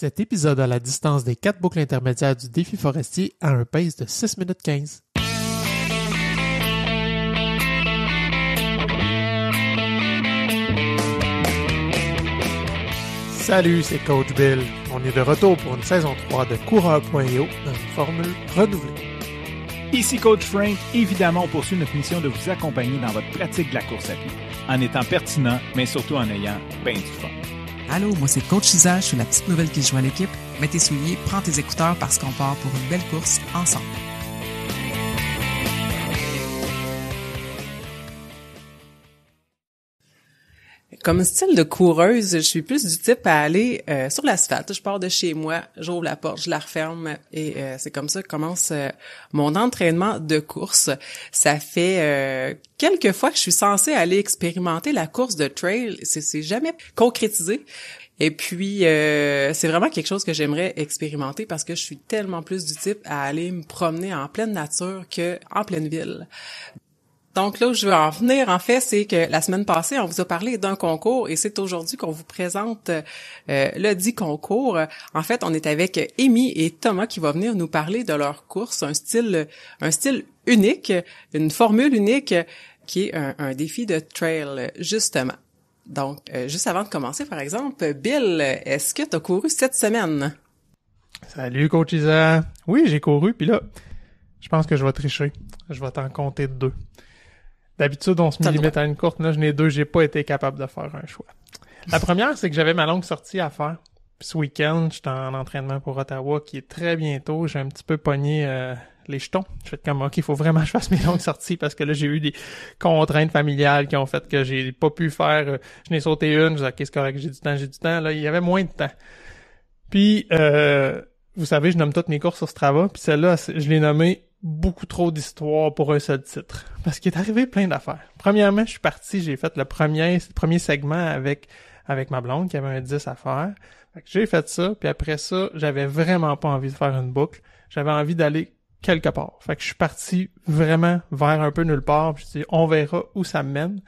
Cet épisode a la distance des 4 boucles intermédiaires du défi forestier à un pace de 6 minutes 15. Salut, c'est Coach Bill. On est de retour pour une saison 3 de Coureur.io dans une formule renouvelée. Ici Coach Frank. Évidemment, on poursuit notre mission de vous accompagner dans votre pratique de la course à pied, en étant pertinent, mais surtout en ayant bien du fun. Allô, moi c'est Coach Isa, je suis la petite nouvelle qui joue à l'équipe. Mets tes souliers, prends tes écouteurs parce qu'on part pour une belle course ensemble. Comme style de coureuse, je suis plus du type à aller sur l'asphalte. Je pars de chez moi, j'ouvre la porte, je la referme et c'est comme ça que commence mon entraînement de course. Ça fait quelques fois que je suis censée aller expérimenter la course de trail. C'est jamais concrétisé. Et puis, c'est vraiment quelque chose que j'aimerais expérimenter parce que je suis tellement plus du type à aller me promener en pleine nature qu'en pleine ville. Donc là où je veux en venir, en fait, c'est que la semaine passée, on vous a parlé d'un concours et c'est aujourd'hui qu'on vous présente le dit concours. En fait, on est avec Amy et Thomas qui vont venir nous parler de leur course, un style unique, une formule unique qui est un défi de trail, justement. Donc, juste avant de commencer, par exemple, Bill, est-ce que tu as couru cette semaine? Salut, Coach Isa. Oui, j'ai couru, puis là, je pense que je vais tricher. Je vais t'en compter 2. D'habitude, on se met limite à une courte. Là, j'en ai 2, j'ai pas été capable de faire un choix. La première, c'est que j'avais ma longue sortie à faire. Puis ce week-end, j'étais en entraînement pour Ottawa, qui est très bientôt. J'ai un petit peu pogné les jetons. Je fais comme, OK, il faut vraiment que je fasse mes longues sorties parce que là, j'ai eu des contraintes familiales qui ont fait que j'ai pas pu faire. Je n'ai sauté une. Je dis, OK, c'est correct, j'ai du temps. Là, il y avait moins de temps. Puis, vous savez, je nomme toutes mes courses sur Strava. Puis celle-là, je l'ai nommée beaucoup trop d'histoires pour un seul titre. Parce qu'il est arrivé plein d'affaires. Premièrement, je suis parti, j'ai fait le premier segment avec ma blonde qui avait un 10 à faire. Fait que j'ai fait ça, puis après ça, j'avais vraiment pas envie de faire une boucle. J'avais envie d'aller quelque part. Fait que je suis parti vraiment vers un peu nulle part, puis je dis on verra où ça me mène.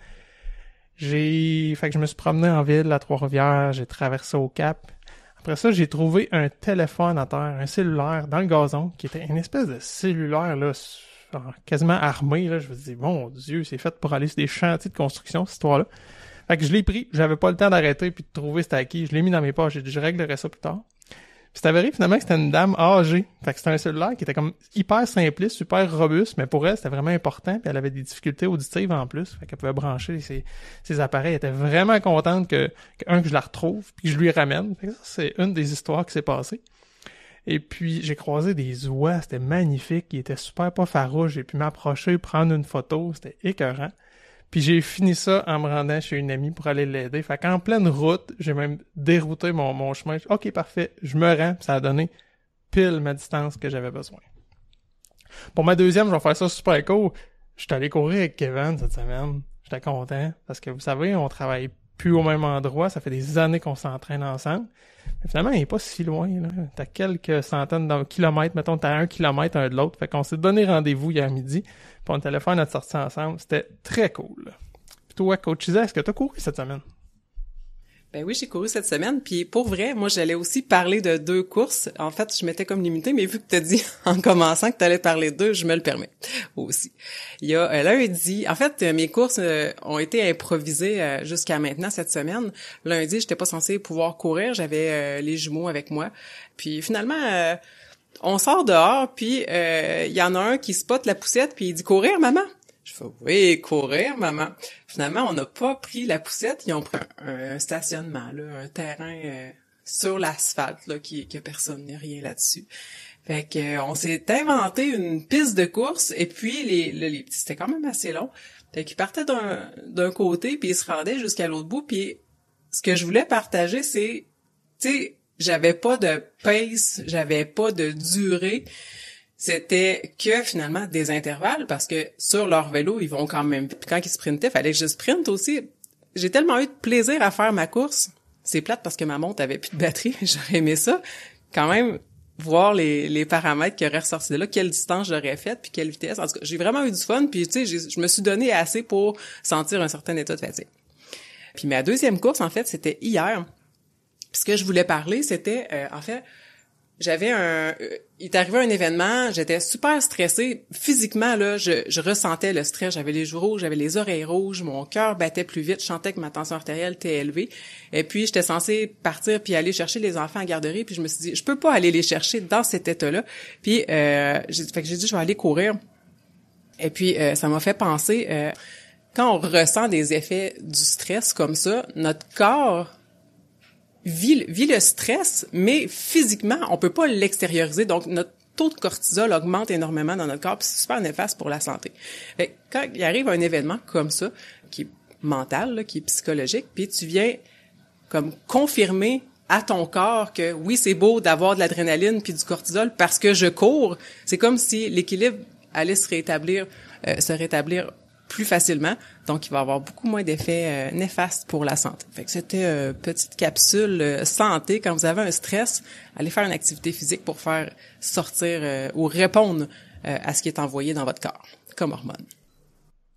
Fait que je me suis promené en ville à Trois-Rivières, j'ai traversé au Cap. Après ça, j'ai trouvé un téléphone à terre, un cellulaire dans le gazon, qui était une espèce de cellulaire, là, quasiment armé, là. Je me dis, mon Dieu, c'est fait pour aller sur des chantiers de construction, cette histoire-là. Fait que je l'ai pris, j'avais pas le temps d'arrêter puis de trouver c'était à qui. Je l'ai mis dans mes poches, j'ai dit, je réglerai ça plus tard. Puis c'est avéré finalement que c'était une dame âgée. Fait que c'était un cellulaire qui était comme hyper simpliste, super robuste, mais pour elle, c'était vraiment important, puis elle avait des difficultés auditives en plus. Fait qu'elle pouvait brancher ses appareils. Elle était vraiment contente que je la retrouve, puis que je lui ramène. Fait que ça, c'est une des histoires qui s'est passée. Et puis, j'ai croisé des oies, c'était magnifique, ils étaient super pas farouches. J'ai pu m'approcher, prendre une photo, c'était écœurant. Puis j'ai fini ça en me rendant chez une amie pour aller l'aider. Fait qu'en pleine route, j'ai même dérouté mon chemin. OK, parfait, je me rends. Puis ça a donné pile ma distance que j'avais besoin. Pour ma deuxième, je vais faire ça super cool. Je suis allé courir avec Kevin cette semaine. J'étais content parce que vous savez, on travaille plus au même endroit. Ça fait des années qu'on s'entraîne ensemble. Mais finalement, il est pas si loin, là. T'as quelques centaines de kilomètres. Mettons, t'as 1 kilomètre un de l'autre. Fait qu'on s'est donné rendez-vous hier midi. Puis on est allé faire notre sortie ensemble. C'était très cool. Puis toi, Coach Isa, est-ce que t'as couru cette semaine? Ben oui, j'ai couru cette semaine, puis pour vrai, moi j'allais aussi parler de 2 courses. En fait, je m'étais comme limitée, mais vu que t'as dit en commençant que t'allais parler de 2, je me le permets aussi. Il y a lundi, en fait, mes courses ont été improvisées jusqu'à maintenant cette semaine. Lundi, j'étais pas censée pouvoir courir, j'avais les jumeaux avec moi. Puis finalement, on sort dehors, puis il y en a un qui spot la poussette, puis il dit « Courir, maman? » Je fais « Oui, courir, maman. » Finalement, on n'a pas pris la poussette, ils ont pris un stationnement, là, un terrain sur l'asphalte, là, que personne n'est rien là-dessus. Fait que on s'est inventé une piste de course, et puis les petits, c'était quand même assez long. Fait qu'ils partaient d'un côté, puis ils se rendaient jusqu'à l'autre bout, puis ce que je voulais partager, c'est, tu sais, j'avais pas de pace, j'avais pas de durée. C'était que finalement des intervalles parce que sur leur vélo, ils vont quand même. Puis quand ils sprintaient, fallait que je sprinte aussi. J'ai tellement eu de plaisir à faire ma course. C'est plate parce que ma montre avait plus de batterie. J'aurais aimé ça. Quand même, voir les paramètres qui auraient ressorti de là, quelle distance j'aurais faite, puis quelle vitesse. En tout cas, j'ai vraiment eu du fun. Puis tu sais, je me suis donné assez pour sentir un certain état de fatigue. Puis ma deuxième course, en fait, c'était hier. Puis ce que je voulais parler, c'était, en fait, il est arrivé un événement, j'étais super stressée. Physiquement, là, je ressentais le stress. J'avais les joues rouges, j'avais les oreilles rouges, mon cœur battait plus vite, je sentais que ma tension artérielle était élevée. Et puis, j'étais censée partir puis aller chercher les enfants à la garderie. Puis je me suis dit, je peux pas aller les chercher dans cet état-là. Puis, j'ai dit, je vais aller courir. Et puis, ça m'a fait penser, quand on ressent des effets du stress comme ça, notre corps vit le stress, mais physiquement, on peut pas l'extérioriser. Donc, notre taux de cortisol augmente énormément dans notre corps, puis c'est super néfaste pour la santé. Fait que quand il arrive un événement comme ça, qui est mental, là, qui est psychologique, puis tu viens comme confirmer à ton corps que oui, c'est beau d'avoir de l'adrénaline puis du cortisol parce que je cours. C'est comme si l'équilibre allait se rétablir plus facilement. Donc, il va y avoir beaucoup moins d'effets néfastes pour la santé. Fait que c'était petite capsule santé. Quand vous avez un stress, allez faire une activité physique pour faire sortir ou répondre à ce qui est envoyé dans votre corps comme hormone.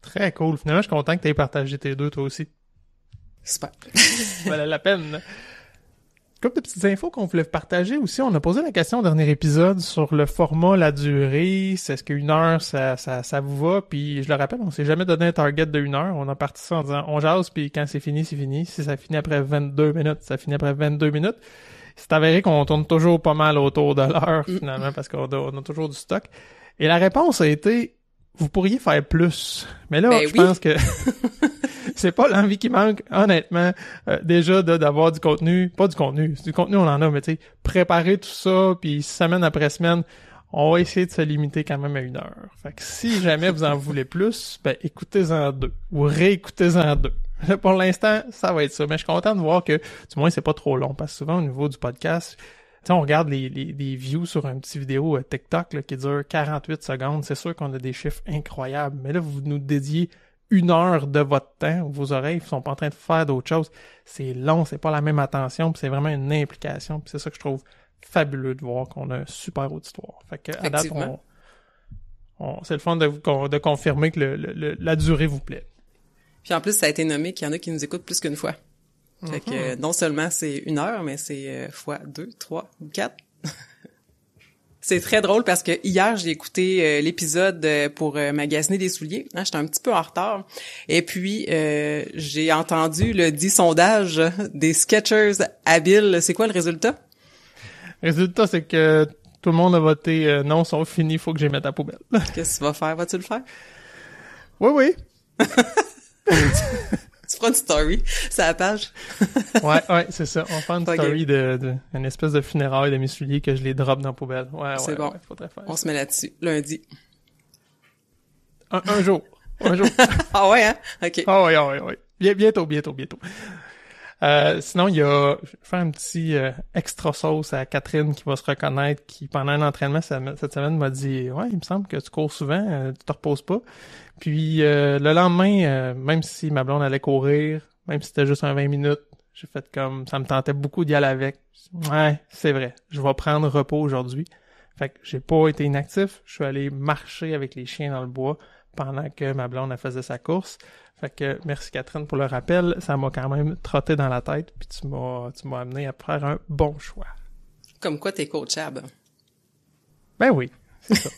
Très cool. Finalement, je suis content que tu aies partagé tes deux, toi aussi. Super. Ça valait la peine. Comme de petites infos qu'on voulait partager aussi, on a posé la question au dernier épisode sur le format, la durée, est-ce qu'une heure, ça vous va? Puis je le rappelle, on s'est jamais donné un target de 1 heure. On a parti ça en disant, on jase, puis quand c'est fini, c'est fini. Si ça finit après 22 minutes, ça finit après 22 minutes. C'est avéré qu'on tourne toujours pas mal autour de l'heure, finalement, parce qu'on a toujours du stock. Et la réponse a été, vous pourriez faire plus. Mais là, je pense que c'est pas l'envie qui manque, honnêtement. Déjà, d'avoir du contenu, pas du contenu, du contenu, on en a, mais tu sais, préparer tout ça, puis semaine après semaine, on va essayer de se limiter quand même à 1 heure. Fait que si jamais vous en voulez plus, ben écoutez-en 2, ou réécoutez-en 2. Là, pour l'instant, ça va être ça. Mais je suis content de voir que, du moins, c'est pas trop long, parce que souvent, au niveau du podcast, tu sais, on regarde les views sur un petit vidéo TikTok là, qui dure 48 secondes. C'est sûr qu'on a des chiffres incroyables. Mais là, vous nous dédiez 1 heure de votre temps. Vos oreilles sont pas en train de faire d'autres choses. C'est long, c'est pas la même attention, puis c'est vraiment une implication. Puis c'est ça que je trouve fabuleux de voir qu'on a un super auditoire. Fait que à date, c'est le fun de confirmer que la durée vous plaît. Puis en plus, ça a été nommé qu'il y en a qui nous écoutent plus qu'une fois. Fait que non seulement c'est 1 heure, mais c'est fois 2, 3 ou 4. C'est très drôle parce que hier, j'ai écouté l'épisode pour magasiner des souliers. J'étais un petit peu en retard. Et puis, j'ai entendu le dit sondage des Skechers habiles. C'est quoi le résultat? Le résultat, c'est que tout le monde a voté non, sont finis, faut que je les mette à la poubelle. Qu'est-ce que tu vas faire? Vas-tu le faire? Oui. Tu feras une story sur la page. ouais, c'est ça. On fait une story de une espèce de funérailles de mes souliers que je les drop dans la poubelle. C'est bon. Ouais, faudrait faire. On se met là-dessus, lundi. Un jour. Ah ouais, hein? OK. Ah ouais. Bientôt. Sinon, je vais faire un petit extra sauce à Catherine qui va se reconnaître, qui pendant un entraînement cette semaine m'a dit « Ouais, il me semble que tu cours souvent, tu te reposes pas. » Puis le lendemain, même si ma blonde allait courir, même si c'était juste un 20 minutes, j'ai fait comme ça me tentait beaucoup d'y aller avec. Ouais, c'est vrai, je vais prendre repos aujourd'hui. Fait que j'ai pas été inactif, je suis allé marcher avec les chiens dans le bois pendant que ma blonde elle faisait sa course. Fait que merci Catherine pour le rappel, ça m'a quand même trotté dans la tête, puis tu m'as amené à faire un bon choix. Comme quoi t'es coachable. Ben oui, c'est ça.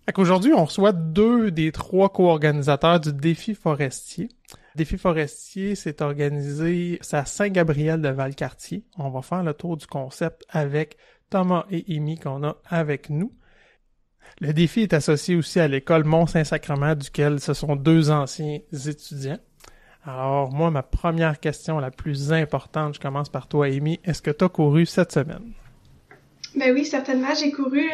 Fait qu'aujourd'hui, on reçoit 2 des 3 co-organisateurs du Défi forestier. Le Défi forestier s'est organisé à Saint-Gabriel de Valcartier. On va faire le tour du concept avec Thomas et Amy qu'on a avec nous. Le défi est associé aussi à l'école Mont-Saint-Sacrement, duquel ce sont 2 anciens étudiants. Alors, moi, ma première question la plus importante, je commence par toi, Amy. Est-ce que tu as couru cette semaine? Ben oui, certainement. J'ai couru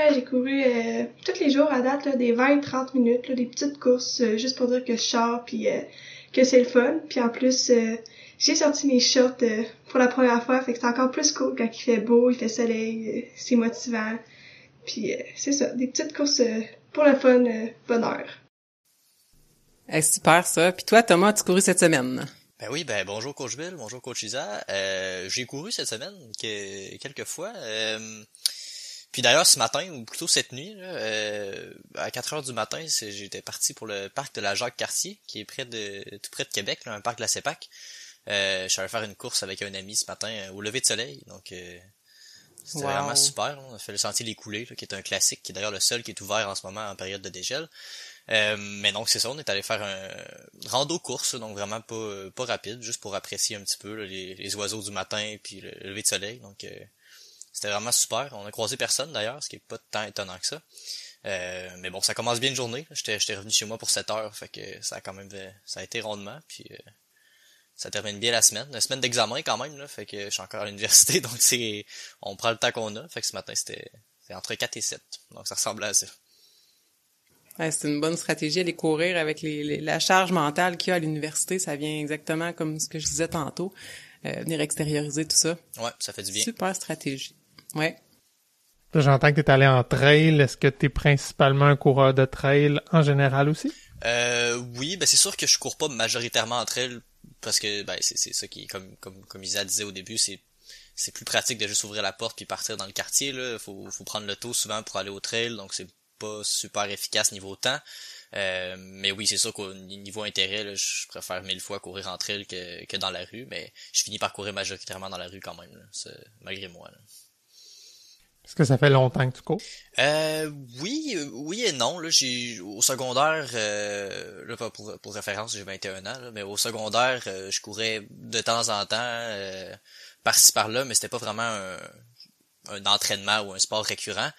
tous les jours à date, là, des 20-30 minutes, là, des petites courses, juste pour dire que je sors puis que c'est le fun. Puis en plus, j'ai sorti mes shorts pour la première fois, fait que c'est encore plus cool quand il fait beau, il fait soleil, c'est motivant. Puis c'est ça, des petites courses pour le fun, bonne heure. Super ça. Puis toi, Thomas, tu couru cette semaine? Ben oui, bonjour Coach Bill, bonjour Coach Isa. J'ai couru cette semaine quelques fois. Puis d'ailleurs, ce matin, ou plutôt cette nuit, là, à 4h du matin, j'étais parti pour le parc de la Jacques-Cartier, qui est tout près de Québec, là, un parc de la CEPAC. Je suis allé faire une course avec un ami ce matin au lever de soleil, donc c'était vraiment super. On a fait le sentier des Coulées, là, qui est un classique, qui est d'ailleurs le seul qui est ouvert en ce moment en période de dégel. Mais donc c'est ça, on est allé faire un rando course, donc vraiment pas rapide, juste pour apprécier un petit peu là, les oiseaux du matin puis le lever de soleil. Donc c'était vraiment super. On a croisé personne d'ailleurs, ce qui est pas tant étonnant que ça. Mais bon, ça commence bien une journée. J'étais revenu chez moi pour 7 heures, fait que ça a été rondement, puis ça termine bien la semaine d'examen quand même là, fait que je suis encore à l'université, donc on prend le temps qu'on a, fait que ce matin c'était entre 4 et 7, donc ça ressemblait à ça. Ouais, c'est une bonne stratégie, aller courir avec la charge mentale qu'il y a à l'université. Ça vient exactement comme ce que je disais tantôt. Venir extérioriser tout ça. Ouais, ça fait du bien. Super stratégie. Ouais. Là, j'entends que t'es allé en trail. Est-ce que t'es principalement un coureur de trail en général aussi? Oui, ben c'est sûr que je cours pas majoritairement en trail parce que ben c'est ça qui, comme Isa disait au début, c'est plus pratique de juste ouvrir la porte puis partir dans le quartier là. Faut prendre l'auto souvent pour aller au trail, donc c'est pas super efficace niveau temps. Mais oui, c'est sûr qu'au niveau intérêt, là, je préfère 1000 fois courir en trail que dans la rue, mais je finis par courir majoritairement dans la rue quand même, là, malgré moi. Là. Est-ce que ça fait longtemps que tu cours? Oui et non. Là, au secondaire, là pour référence, j'ai 21 ans, là, mais au secondaire, je courais de temps en temps, par-ci par-là, mais c'était pas vraiment un entraînement ou un sport récurrent.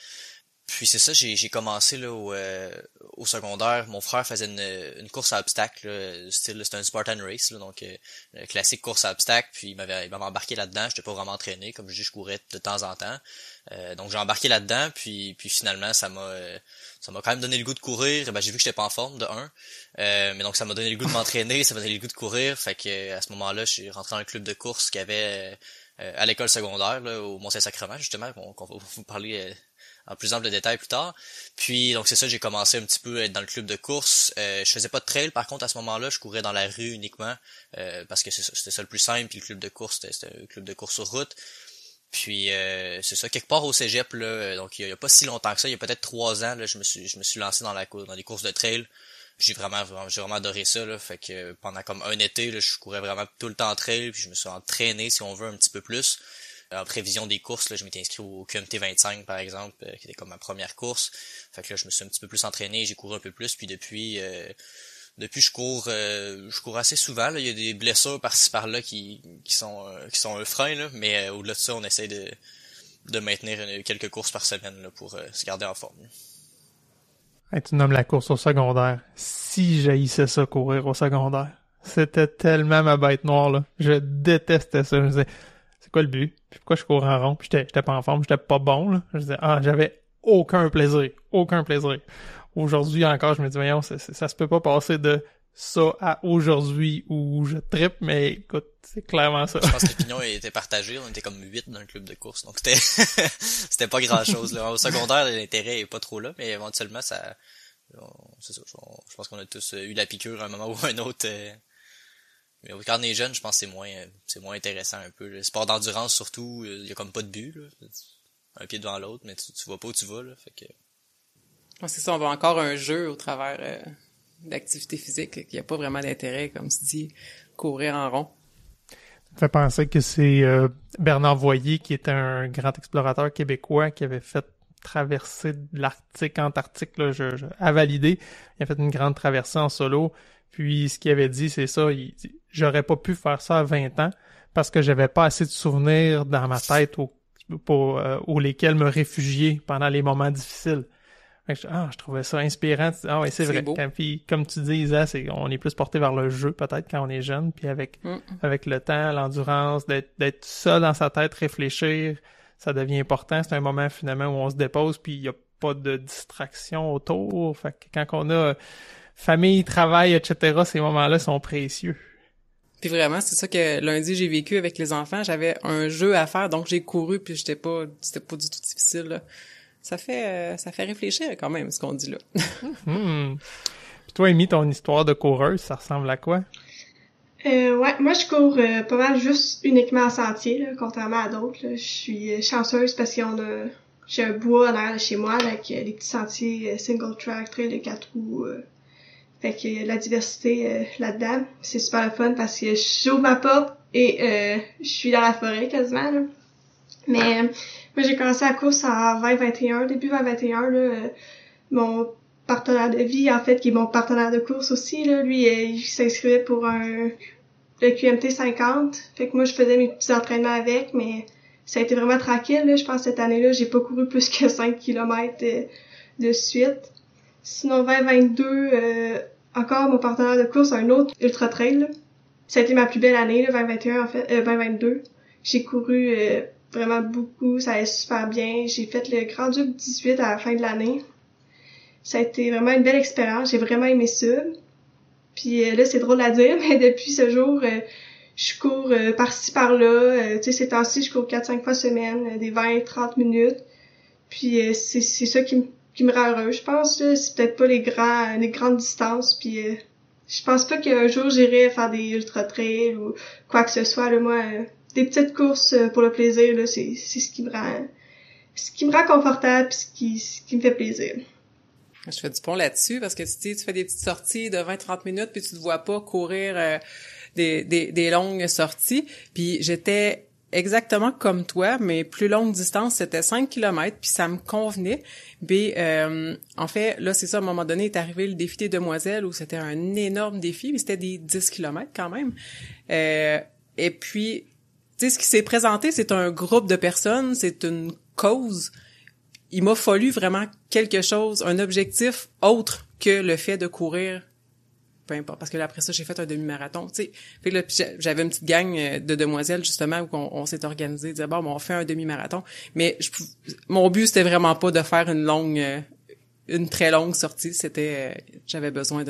Puis c'est ça, j'ai commencé là au secondaire. Mon frère faisait une course à obstacles, là, style c'était un Spartan Race, là, donc classique course à obstacles. Puis il m'avait embarqué là-dedans. J'étais pas vraiment entraîné, comme je dis, je courais de temps en temps. Donc j'ai embarqué là-dedans. Puis finalement ça m'a quand même donné le goût de courir. Ben j'ai vu que j'étais pas en forme de 1, mais donc ça m'a donné le goût de m'entraîner, ça m'a donné le goût de courir. Fait que à ce moment-là, je suis rentré dans un club de course qu'il y avait à l'école secondaire là, au Mont-Saint-Sacrement justement, qu'on va vous parler en plus ample détail plus tard. Puis donc c'est ça, j'ai commencé un petit peu à être dans le club de course. Je faisais pas de trail, par contre à ce moment-là, je courais dans la rue uniquement parce que c'était ça le plus simple. Puis le club de course, c'était un club de course sur route. Puis c'est ça, quelque part au cégep là, donc il y a pas si longtemps que ça, il y a peut-être 3 ans là, je me suis lancé dans les courses de trail. J'ai vraiment adoré ça là, fait que pendant comme un été là, je courais vraiment tout le temps en trail, puis je me suis entraîné si on veut un petit peu plus. En prévision des courses, là, je m'étais inscrit au QMT 25 par exemple, qui était comme ma première course. Fait que là, je me suis un petit peu plus entraîné, j'ai couru un peu plus, puis depuis je cours assez souvent. Là. Il y a des blessures par-ci par-là qui sont un frein, là, mais au-delà de ça, on essaie de maintenir quelques courses par semaine là, pour se garder en forme. Hey, tu nommes la course au secondaire. Si j'haïssais ça, courir au secondaire. C'était tellement ma bête noire, là. Je détestais ça. Je me disais, c'est quoi le but? Puis pourquoi je cours en rond? Puis j'étais pas en forme, j'étais pas bon, là. Je disais, j'avais aucun plaisir. Aujourd'hui encore, je me dis, voyons, ça se peut pas passer de ça à aujourd'hui où je trippe, mais écoute, c'est clairement ça. Je pense que l'opinion était partagée, on était comme 8 dans le club de course, donc c'était pas grand chose, là. Au secondaire, l'intérêt est pas trop là, mais éventuellement, c'est ça, je pense qu'on a tous eu la piqûre à un moment ou à un autre, mais quand on est jeune, je pense que c'est moins intéressant un peu. Le sport d'endurance surtout, il y a comme pas de but, là. Un pied devant l'autre, mais tu vois pas où tu vas, là, fait que... Ouais, c'est ça, on voit encore un jeu au travers d'activité physique, qu'il n'y a pas vraiment d'intérêt, comme tu dis, courir en rond. Ça me fait penser que c'est Bernard Voyer, qui est un grand explorateur québécois, qui avait fait traverser de l'Arctique, Antarctique, là, à valider. Il a fait une grande traversée en solo. Puis ce qu'il avait dit, c'est ça, il dit, j'aurais pas pu faire ça à 20 ans parce que j'avais pas assez de souvenirs dans ma tête pour lesquels me réfugier pendant les moments difficiles. Je trouvais ça inspirant. Ah ouais, c'est vrai. Beau. Puis comme tu dis, Isa, on est plus porté vers le jeu peut-être quand on est jeune, puis avec le temps, l'endurance, d'être seul dans sa tête, réfléchir, ça devient important. C'est un moment finalement où on se dépose, puis il y a pas de distraction autour. Fait que quand on a famille, travail, etc., ces moments-là sont précieux. Puis vraiment, c'est ça que lundi j'ai vécu avec les enfants. J'avais un jeu à faire, donc j'ai couru, puis c'était pas du tout difficile, là. Ça fait réfléchir quand même, ce qu'on dit là. Puis toi, Amy, ton histoire de coureuse, ça ressemble à quoi? Ouais, moi je cours pas mal juste uniquement en sentier, là, contrairement à d'autres. Là. Je suis chanceuse parce j'ai un bois en arrière de chez moi là, avec des petits sentiers single track, trail de 4 roues. Fait qu'il y a de la diversité là-dedans. C'est super le fun parce que j'ouvre ma porte et je suis dans la forêt quasiment, là. Mais moi, j'ai commencé la course en 2021, début 2021, là. Mon partenaire de vie, en fait, qui est mon partenaire de course aussi, là, lui, il s'inscrivait pour le QMT 50. Fait que moi, je faisais mes petits entraînements avec, mais ça a été vraiment tranquille, là. Je pense que cette année-là, j'ai pas couru plus que 5 km de suite. Sinon, 2022, encore mon partenaire de course, un autre ultra trail, là. Ça a été ma plus belle année, là, 2021, en fait, 2022. J'ai couru vraiment beaucoup, ça allait super bien. J'ai fait le Grand Duc 18 à la fin de l'année. Ça a été vraiment une belle expérience, j'ai vraiment aimé ça. Puis là, c'est drôle à dire, mais depuis ce jour, je cours par-ci par-là. Tu sais, ces temps-ci, je cours 4-5 fois semaine, des 20-30 minutes. Puis c'est ça qui me rend heureux, je pense. Là. C'est peut-être pas les grandes distances. Puis je pense pas qu'un jour, j'irai faire des ultra-trails ou quoi que ce soit. Là, moi, des petites courses pour le plaisir, là, c'est ce qui me rend confortable puis ce qui me fait plaisir. Je fais du pont là-dessus parce que tu fais des petites sorties de 20-30 minutes puis tu te vois pas courir des longues sorties. Puis j'étais exactement comme toi, mais plus longue distance, c'était 5 km puis ça me convenait. Puis en fait, là, c'est ça, à un moment donné est arrivé le défi des demoiselles où c'était un énorme défi, mais c'était des 10 km quand même. Et puis, tu sais, ce qui s'est présenté, c'est un groupe de personnes, c'est une cause. Il m'a fallu vraiment quelque chose, un objectif autre que le fait de courir, peu importe, parce que là, après ça, j'ai fait un demi-marathon, tu sais. Fait que là, j'avais une petite gang de demoiselles, justement, où on s'est organisé, disait, bon, on fait un demi-marathon. Mais mon but, c'était vraiment pas de faire une très longue sortie. J'avais besoin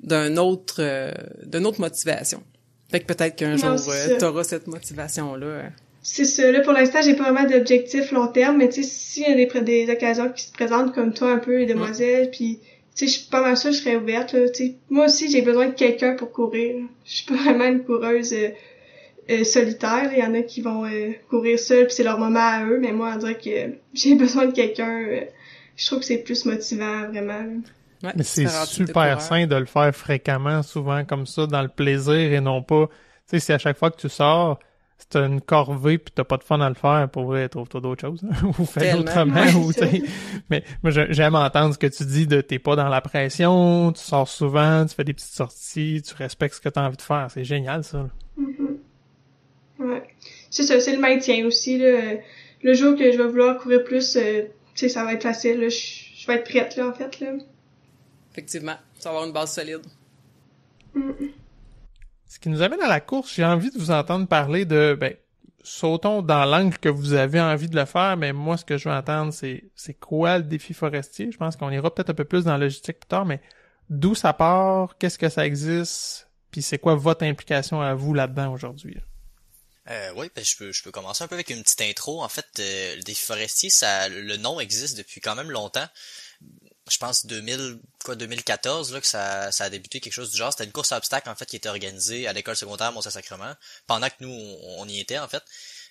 d'une autre motivation. Fait que peut-être qu'un jour, t'auras cette motivation-là. C'est ça. Là, pour l'instant, j'ai pas vraiment d'objectif long terme, mais tu sais, s'il y a des occasions qui se présentent comme toi un peu, les demoiselles, puis tu sais, je suis pas mal sûre que je serais ouverte, là. Tu sais, moi aussi, j'ai besoin de quelqu'un pour courir. Je suis pas vraiment une coureuse solitaire. Il y en a qui vont courir seuls, puis c'est leur moment à eux, mais moi, on dirait que j'ai besoin de quelqu'un. Je trouve que c'est plus motivant, vraiment. Ouais, mais c'est super sain de le faire fréquemment, souvent comme ça, dans le plaisir et non pas... Tu sais, si à chaque fois que tu sors, si t'as une corvée pis t'as pas de fun à le faire, pour vrai, trouve-toi d'autres choses, hein, ou fais autrement, ou t'sais. Mais moi, j'aime entendre ce que tu dis de t'es pas dans la pression, tu sors souvent, tu fais des petites sorties, tu respectes ce que t'as envie de faire. C'est génial, ça. Mm-hmm. Ouais. C'est ça, c'est le maintien aussi, là. Le jour que je vais vouloir courir plus, tu sais, ça va être facile, là. Je vais être prête, là, en fait, là. Effectivement. Ça va avoir une base solide. Ce qui nous amène à la course, j'ai envie de vous entendre parler de, sautons dans l'angle que vous avez envie de le faire, mais moi, ce que je veux entendre, c'est quoi le défi forestier? Je pense qu'on ira peut-être un peu plus dans la logistique plus tard, mais d'où ça part? Qu'est-ce que ça existe? Puis c'est quoi votre implication à vous là-dedans aujourd'hui? Oui, je peux commencer un peu avec une petite intro. En fait, le défi forestier, le nom existe depuis quand même longtemps. Je pense 2014 là que ça a débuté, quelque chose du genre. C'était une course à obstacles en fait qui était organisée à l'école secondaire Mont-Saint-Sacrement pendant que nous on y était en fait.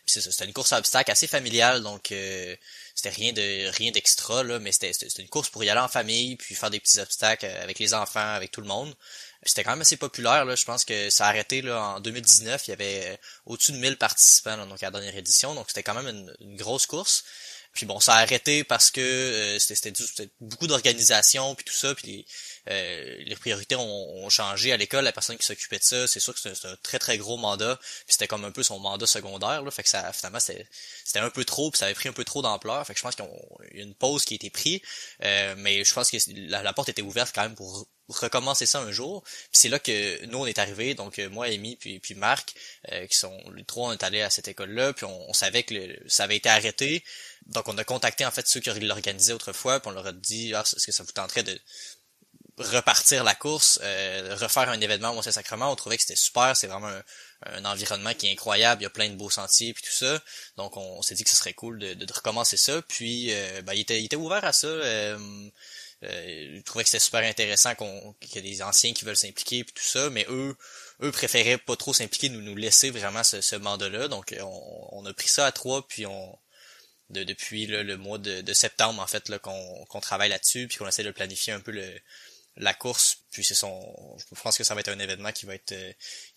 Puis c'est ça, c'était une course à obstacles assez familiale, donc c'était rien d'extra là, mais c'était une course pour y aller en famille puis faire des petits obstacles avec les enfants, avec tout le monde. Puis c'était quand même assez populaire là, je pense que ça a arrêté là en 2019, il y avait au-dessus de 1000 participants là, donc à la dernière édition, donc c'était quand même une grosse course. Puis bon, ça a arrêté parce que c'était beaucoup d'organisation puis tout ça, puis les priorités ont changé à l'école. La personne qui s'occupait de ça, c'est sûr que c'est un très très gros mandat, puis c'était comme un peu son mandat secondaire là, fait que ça finalement c'était un peu trop, puis ça avait pris un peu trop d'ampleur. Fait que je pense qu'il y a une pause qui a été prise, mais je pense que la porte était ouverte quand même pour recommencer ça un jour. Puis c'est là que nous on est arrivés, donc moi, Amy puis Marc, qui sont les trois, on est allés à cette école-là, puis on savait que ça avait été arrêté. Donc on a contacté en fait ceux qui l'organisaient autrefois, puis on leur a dit est-ce que ça vous tenterait de repartir la course, refaire un événement au Mont-Saint-Sacrement. On trouvait que c'était super, c'est vraiment un environnement qui est incroyable, il y a plein de beaux sentiers puis tout ça. Donc on s'est dit que ce serait cool de recommencer ça. Puis il était ouvert à ça. Je trouvais que c'était super intéressant qu'il y ait des anciens qui veulent s'impliquer puis tout ça, mais eux préféraient pas trop s'impliquer, nous laisser vraiment ce mandat-là. Donc on a pris ça à trois, puis depuis là, le mois de septembre en fait là qu'on travaille là-dessus, puis qu'on essaie de planifier un peu la course, puis je pense que ça va être un événement qui va être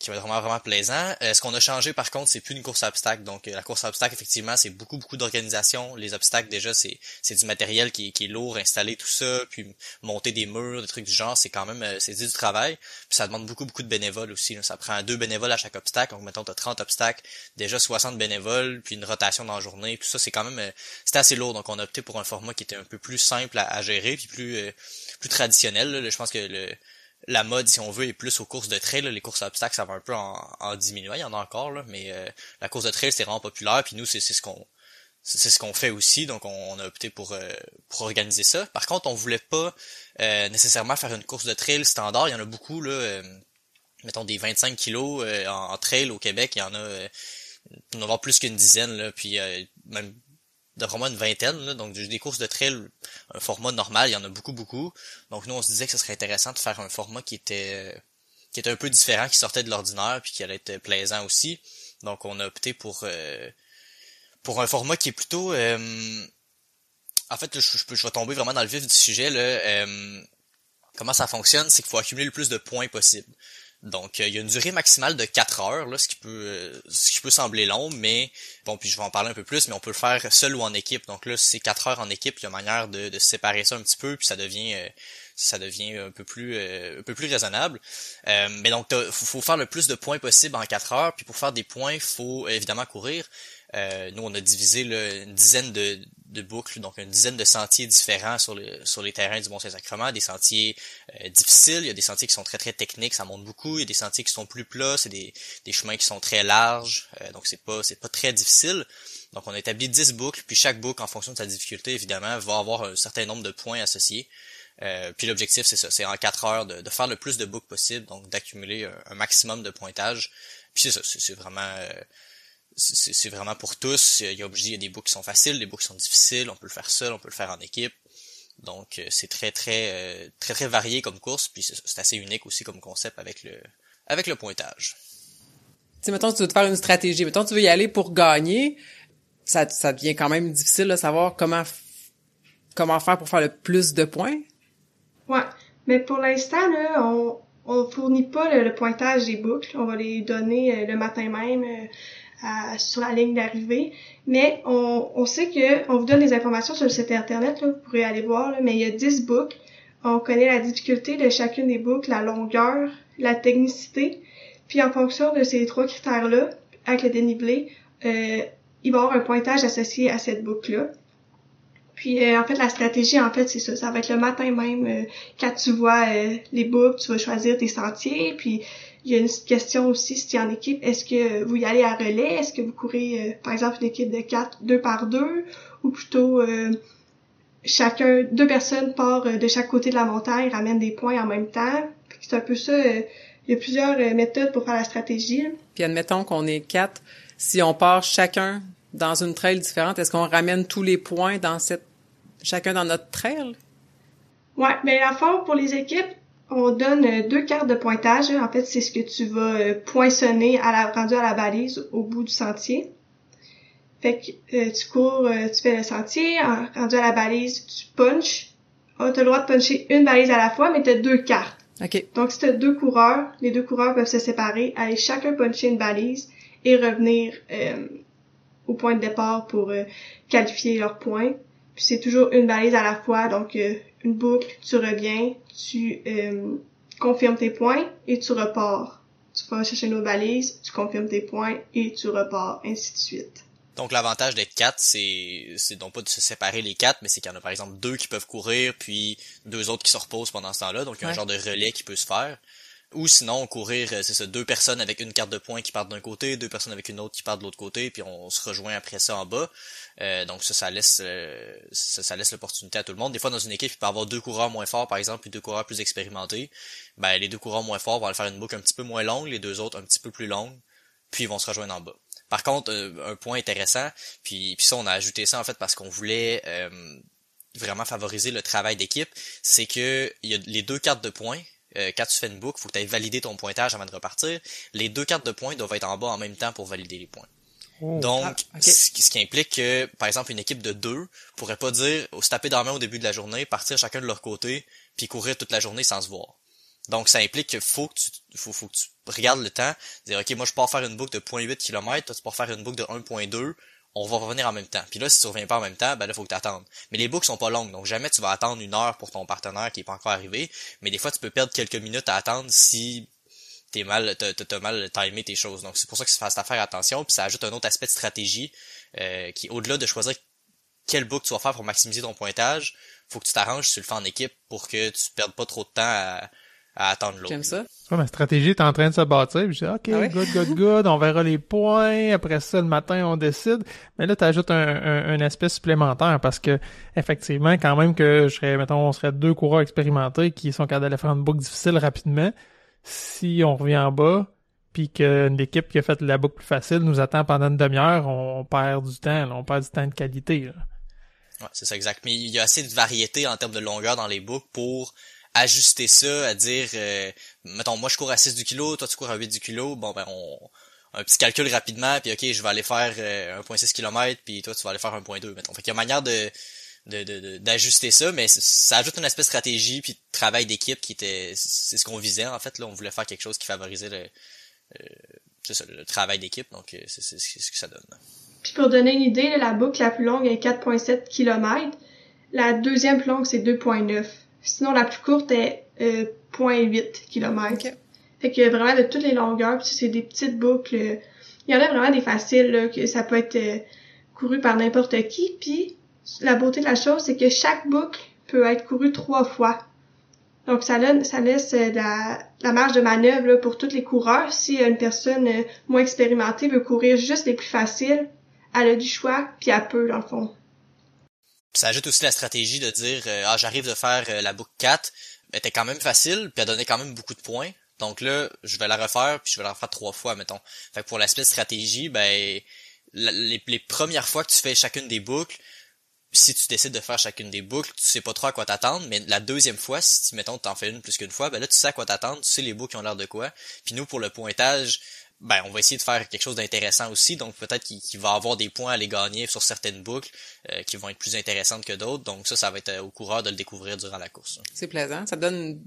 vraiment vraiment plaisant. Ce qu'on a changé par contre, c'est plus une course à obstacles. Donc la course à obstacles, effectivement, c'est beaucoup d'organisation. Les obstacles, déjà, c'est du matériel qui est lourd, installer tout ça, puis monter des murs, des trucs du genre, c'est quand même c'est du travail. Puis ça demande beaucoup de bénévoles aussi, là. Ça prend 2 bénévoles à chaque obstacle. Donc mettons t'as 30 obstacles, déjà 60 bénévoles, puis une rotation dans la journée, puis ça c'est quand même c'était assez lourd. Donc on a opté pour un format qui était un peu plus simple à gérer, puis plus traditionnel, là. Je pense que la mode, si on veut, est plus aux courses de trail, là. Les courses à obstacles, ça va un peu en diminuant, il y en a encore, là, mais la course de trail, c'est vraiment populaire, puis nous, c'est ce qu'on fait aussi, donc on a opté pour organiser ça. Par contre, on voulait pas nécessairement faire une course de trail standard, il y en a beaucoup, là, mettons des 25 kilos en trail au Québec, il y en a on va avoir plus qu'une dizaine, là, puis même d'après moi une vingtaine, là. Donc des courses de trail, un format normal, il y en a beaucoup. Donc nous on se disait que ce serait intéressant de faire un format qui était un peu différent, qui sortait de l'ordinaire, puis qui allait être plaisant aussi. Donc on a opté pour un format qui est plutôt en fait je vais tomber vraiment dans le vif du sujet là. Comment ça fonctionne, c'est qu'il faut accumuler le plus de points possible. Donc il y a une durée maximale de 4 heures, là, ce qui peut sembler long, mais bon, puis je vais en parler un peu plus, mais on peut le faire seul ou en équipe. Donc là, si c'est 4 heures en équipe, il y a manière de séparer ça un petit peu, puis ça devient un peu plus raisonnable. Mais donc faut faire le plus de points possible en 4 heures, puis pour faire des points, il faut évidemment courir. Nous on a divisé là, une dizaine de boucles, donc une dizaine de sentiers différents sur les terrains du Mont-Saint-Sacrement, des sentiers difficiles, il y a des sentiers qui sont très très techniques, ça monte beaucoup, il y a des sentiers qui sont plus plats, c'est des chemins qui sont très larges, donc c'est pas très difficile. Donc on a établi 10 boucles, puis chaque boucle en fonction de sa difficulté évidemment va avoir un certain nombre de points associés. Puis l'objectif c'est ça, c'est en 4 heures de faire le plus de boucles possible, donc d'accumuler un maximum de pointage. Puis c'est ça, c'est vraiment pour tous. Il y a des boucles qui sont faciles, des boucles qui sont difficiles, on peut le faire seul, on peut le faire en équipe. Donc c'est très varié comme course, puis c'est assez unique aussi comme concept avec le pointage. Tu sais, mettons tu veux te faire une stratégie, mettons tu veux y aller pour gagner, ça devient quand même difficile de savoir comment faire pour faire le plus de points. Ouais, mais pour l'instant là, on fournit pas le pointage des boucles, on va les donner le matin même. Sur la ligne d'arrivée, mais on sait que on vous donne des informations sur le site internet, là, vous pourrez aller voir, là, mais il y a 10 boucles. On connaît la difficulté de chacune des boucles, la longueur, la technicité, puis en fonction de ces 3 critères-là, avec le dénivelé, il va y avoir un pointage associé à cette boucle-là. Puis en fait, la stratégie, en fait, c'est ça. Ça va être le matin même, quand tu vois les boucles, tu vas choisir tes sentiers, puis il y a une question aussi, si tu es en équipe, est-ce que vous y allez à relais? Est-ce que vous courez, par exemple, une équipe de 4, 2 par 2? Ou plutôt, 2 personnes partent de chaque côté de la montagne, ramènent des points en même temps? C'est un peu ça. Il y a plusieurs méthodes pour faire la stratégie. Puis admettons qu'on est 4. Si on part chacun dans une trail différente, est-ce qu'on ramène tous les points chacun dans notre trail? Ouais, mais à fond, pour les équipes, on donne 2 cartes de pointage. En fait, c'est ce que tu vas poinçonner rendu à la balise au bout du sentier. Fait que tu cours, tu fais le sentier, rendu à la balise, tu punches. T'as le droit de puncher une balise à la fois, mais t'as 2 cartes. OK. Donc si t'as 2 coureurs, les 2 coureurs peuvent se séparer, aller chacun puncher une balise et revenir au point de départ pour qualifier leurs points. Puis c'est toujours une balise à la fois, donc une boucle, tu reviens, tu confirmes tes points et tu repars. Tu vas chercher une autre balise, tu confirmes tes points et tu repars, ainsi de suite. Donc l'avantage d'être 4, c'est non pas de se séparer les 4, mais c'est qu'il y en a par exemple 2 qui peuvent courir, puis 2 autres qui se reposent pendant ce temps-là, donc il y a un genre de relais qui peut se faire. Ou sinon, courir, c'est ça, 2 personnes avec une carte de points qui partent d'un côté, 2 personnes avec une autre qui partent de l'autre côté, puis on se rejoint après ça en bas. Donc ça laisse l'opportunité à tout le monde. Des fois, dans une équipe, il peut y avoir 2 coureurs moins forts, par exemple, puis 2 coureurs plus expérimentés. Ben, les 2 coureurs moins forts vont aller faire une boucle un petit peu moins longue, les 2 autres un petit peu plus longue, puis ils vont se rejoindre en bas. Par contre, un point intéressant, puis ça, on a ajouté ça en fait parce qu'on voulait vraiment favoriser le travail d'équipe, c'est que il y a les 2 cartes de points. Quand tu fais une boucle, faut que tu ailles valider ton pointage avant de repartir. Les 2 cartes de points doivent être en bas en même temps pour valider les points. Donc, ce qui implique que, par exemple, une équipe de 2 pourrait pas dire, se taper dans la main au début de la journée, partir chacun de leur côté, puis courir toute la journée sans se voir. Donc, ça implique qu'il faut que tu regardes le temps, dire, OK, moi, je pars faire une boucle de 0.8 km, toi, tu pars faire une boucle de 1.2, on va revenir en même temps. Puis là, si tu reviens pas en même temps, ben là, faut que t'attendes. Mais les boucles sont pas longues, donc jamais tu vas attendre 1 heure pour ton partenaire qui est pas encore arrivé, mais des fois, tu peux perdre quelques minutes à attendre si t'as mal timé tes choses. Donc, c'est pour ça que tu fasses faire attention, puis ça ajoute un autre aspect de stratégie, qui, au-delà de choisir quelle boucle tu vas faire pour maximiser ton pointage, faut que tu t'arranges si tu le fais en équipe pour que tu perdes pas trop de temps à attendre l'autre. J'aime ça. Ouais, ma stratégie est en train de se bâtir. Puis je dis, OK, good, on verra les points. Après ça, le matin, on décide. Mais là, t'ajoutes un aspect supplémentaire parce que, effectivement, quand même que on serait 2 coureurs expérimentés qui sont capables d'aller faire une boucle difficile rapidement. Si on revient en bas, puis qu'une équipe qui a fait la boucle plus facile nous attend pendant une demi-heure, on perd du temps, là, on perd du temps de qualité. Là. Ouais, c'est ça, exact. Mais il y a assez de variété en termes de longueur dans les boucles pour ajuster ça, à dire, mettons, moi je cours à 6 du kilo, toi tu cours à 8 du kilo, bon ben un petit calcul rapidement, puis ok, je vais aller faire 1.6 km, puis toi tu vas aller faire 1.2, mettons. Fait qu'il y a manière d'ajuster ça, mais ça ajoute une aspect de stratégie puis de travail d'équipe c'est ce qu'on visait en fait, là, on voulait faire quelque chose qui favorisait le travail d'équipe, donc c'est ce que ça donne. Puis pour donner une idée, là, la boucle la plus longue est 4.7 km, la deuxième plus longue c'est 2.9. Sinon, la plus courte est 0.8 km. Okay. Fait que vraiment de toutes les longueurs, puis c'est des petites boucles. Il y en a vraiment des faciles, là, que ça peut être couru par n'importe qui. Puis la beauté de la chose, c'est que chaque boucle peut être courue 3 fois. Donc ça laisse la marge de manœuvre là, pour tous les coureurs. Si une personne moins expérimentée veut courir juste les plus faciles, elle a du choix, puis elle peut, dans le fond. Ça ajoute aussi la stratégie de dire j'arrive de faire la boucle 4, elle était quand même facile, puis elle donnait quand même beaucoup de points. Donc là, je vais la refaire, puis je vais la refaire 3 fois, mettons. Fait que pour l'aspect de stratégie, ben les premières fois que tu fais chacune des boucles, si tu décides de faire chacune des boucles, tu sais pas trop à quoi t'attendre, mais la deuxième fois, si mettons t'en fais une plus qu'une fois, ben là tu sais à quoi t'attendre, tu sais les boucles qui ont l'air de quoi. Puis nous pour le pointage, ben on va essayer de faire quelque chose d'intéressant aussi, donc peut-être qu'il va avoir des points à les gagner sur certaines boucles qui vont être plus intéressantes que d'autres, donc ça va être au coureur de le découvrir durant la course. C'est plaisant, ça donne une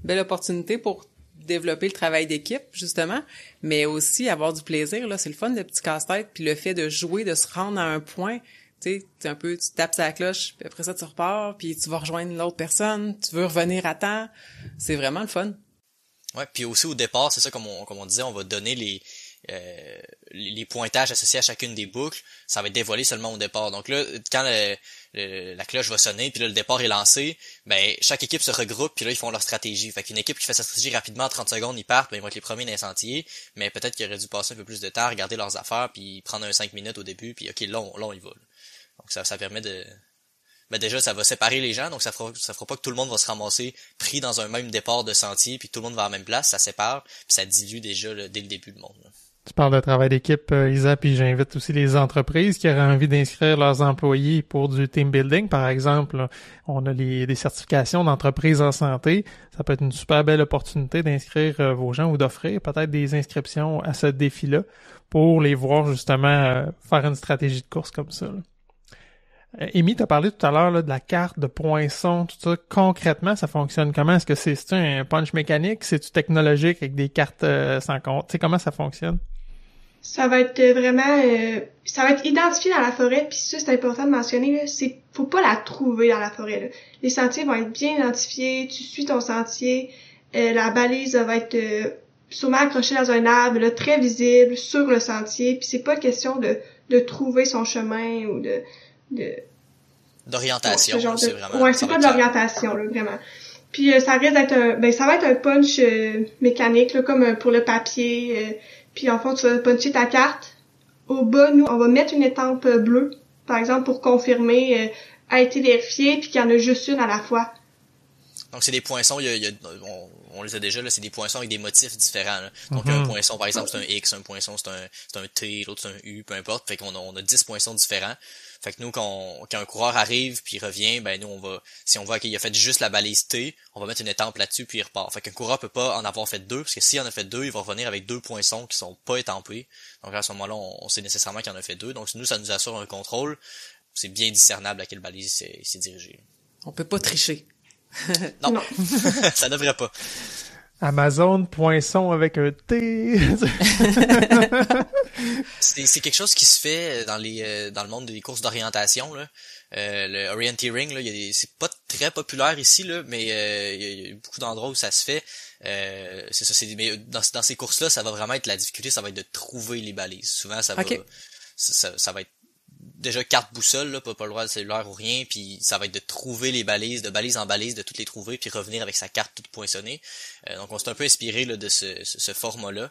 belle opportunité pour développer le travail d'équipe justement, mais aussi avoir du plaisir, là, c'est le fun, le petit casse-tête, puis le fait de jouer, de se rendre à un point, tu sais, tu tapes sur la cloche, puis après ça tu repars, puis tu vas rejoindre l'autre personne, tu veux revenir à temps, c'est vraiment le fun. Ouais, puis aussi au départ, c'est ça comme on disait, on va donner les pointages associés à chacune des boucles, ça va être dévoilé seulement au départ. Donc là, quand la cloche va sonner, puis là le départ est lancé, ben chaque équipe se regroupe, puis là ils font leur stratégie. Fait qu'une équipe qui fait sa stratégie rapidement en 30 secondes, ils partent, ben ils vont être les premiers dans les sentiers, mais peut-être qu'ils auraient dû passer un peu plus de temps à regarder leurs affaires, puis prendre un 5 minutes au début, puis ok, là on y va. Là. Donc ça permet de... Ben déjà, ça va séparer les gens, donc ça fera pas que tout le monde va se ramasser pris dans un même départ de sentier, puis tout le monde va à la même place, ça sépare, puis ça dilue déjà dès le début le monde. Là. Tu parles de travail d'équipe, Isa, puis j'invite aussi les entreprises qui auraient envie d'inscrire leurs employés pour du team building, par exemple. Là, on a des certifications d'entreprise en santé. Ça peut être une super belle opportunité d'inscrire vos gens ou d'offrir peut-être des inscriptions à ce défi-là pour les voir justement faire une stratégie de course comme ça. Là. Amy, t'as parlé tout à l'heure là, de la carte de poinçons, tout ça. Concrètement, ça fonctionne comment? Est-ce que c'est un punch mécanique? C'est-tu technologique avec des cartes sans compte? Tu sais, comment ça fonctionne? Ça va être vraiment... ça va être identifié dans la forêt, puis ça, c'est important de mentionner, là, faut pas la trouver dans la forêt. Là. Les sentiers vont être bien identifiés, tu suis ton sentier, la balise va être sûrement accrochée dans un arbre, là, très visible, sur le sentier, puis c'est pas question de trouver son chemin ou d'orientation, bon, c'est vraiment... Ouais, c'est pas de l'orientation, là, vraiment. Puis ça risque d'être ça va être un punch mécanique, là, comme pour le papier. Puis en fait, tu vas puncher ta carte. Au bas, nous, on va mettre une étampe bleue, par exemple, pour confirmer a été vérifié, puis qu'il y en a juste une à la fois. Donc c'est des poinçons, on les a déjà, là, c'est des poinçons avec des motifs différents. Là. Donc un poinçon, par exemple, c'est un X, un poinçon, c'est un T, l'autre c'est un U, peu importe. Fait on a 10 poinçons différents. Fait que nous, quand un coureur arrive puis il revient, ben nous si on voit qu'il a fait juste la balise T, on va mettre une étampe là-dessus puis il repart. Fait qu'un coureur peut pas en avoir fait deux, parce que s'il en a fait deux, il va revenir avec 2 poinçons qui sont pas étampés. Donc à ce moment-là, on sait nécessairement qu'il en a fait 2. Donc nous, ça nous assure un contrôle. C'est bien discernable à quelle balise il s'est dirigé. On peut pas tricher. Non. Ça devrait pas. Amazon poinçon avec un T. C'est quelque chose qui se fait dans le monde des courses d'orientation là. Le orienteering là, c'est pas très populaire ici là, mais il y a beaucoup d'endroits où ça se fait. C'est ça, mais dans ces courses là, ça va vraiment être la difficulté, ça va être de trouver les balises. Souvent ça va être déjà carte boussole là, pas le droit de cellulaire ou rien, puis ça va être de trouver les balises, de balise en balise, de toutes les trouver, puis revenir avec sa carte toute poinçonnée. Donc on s'est un peu inspiré là de ce format-là.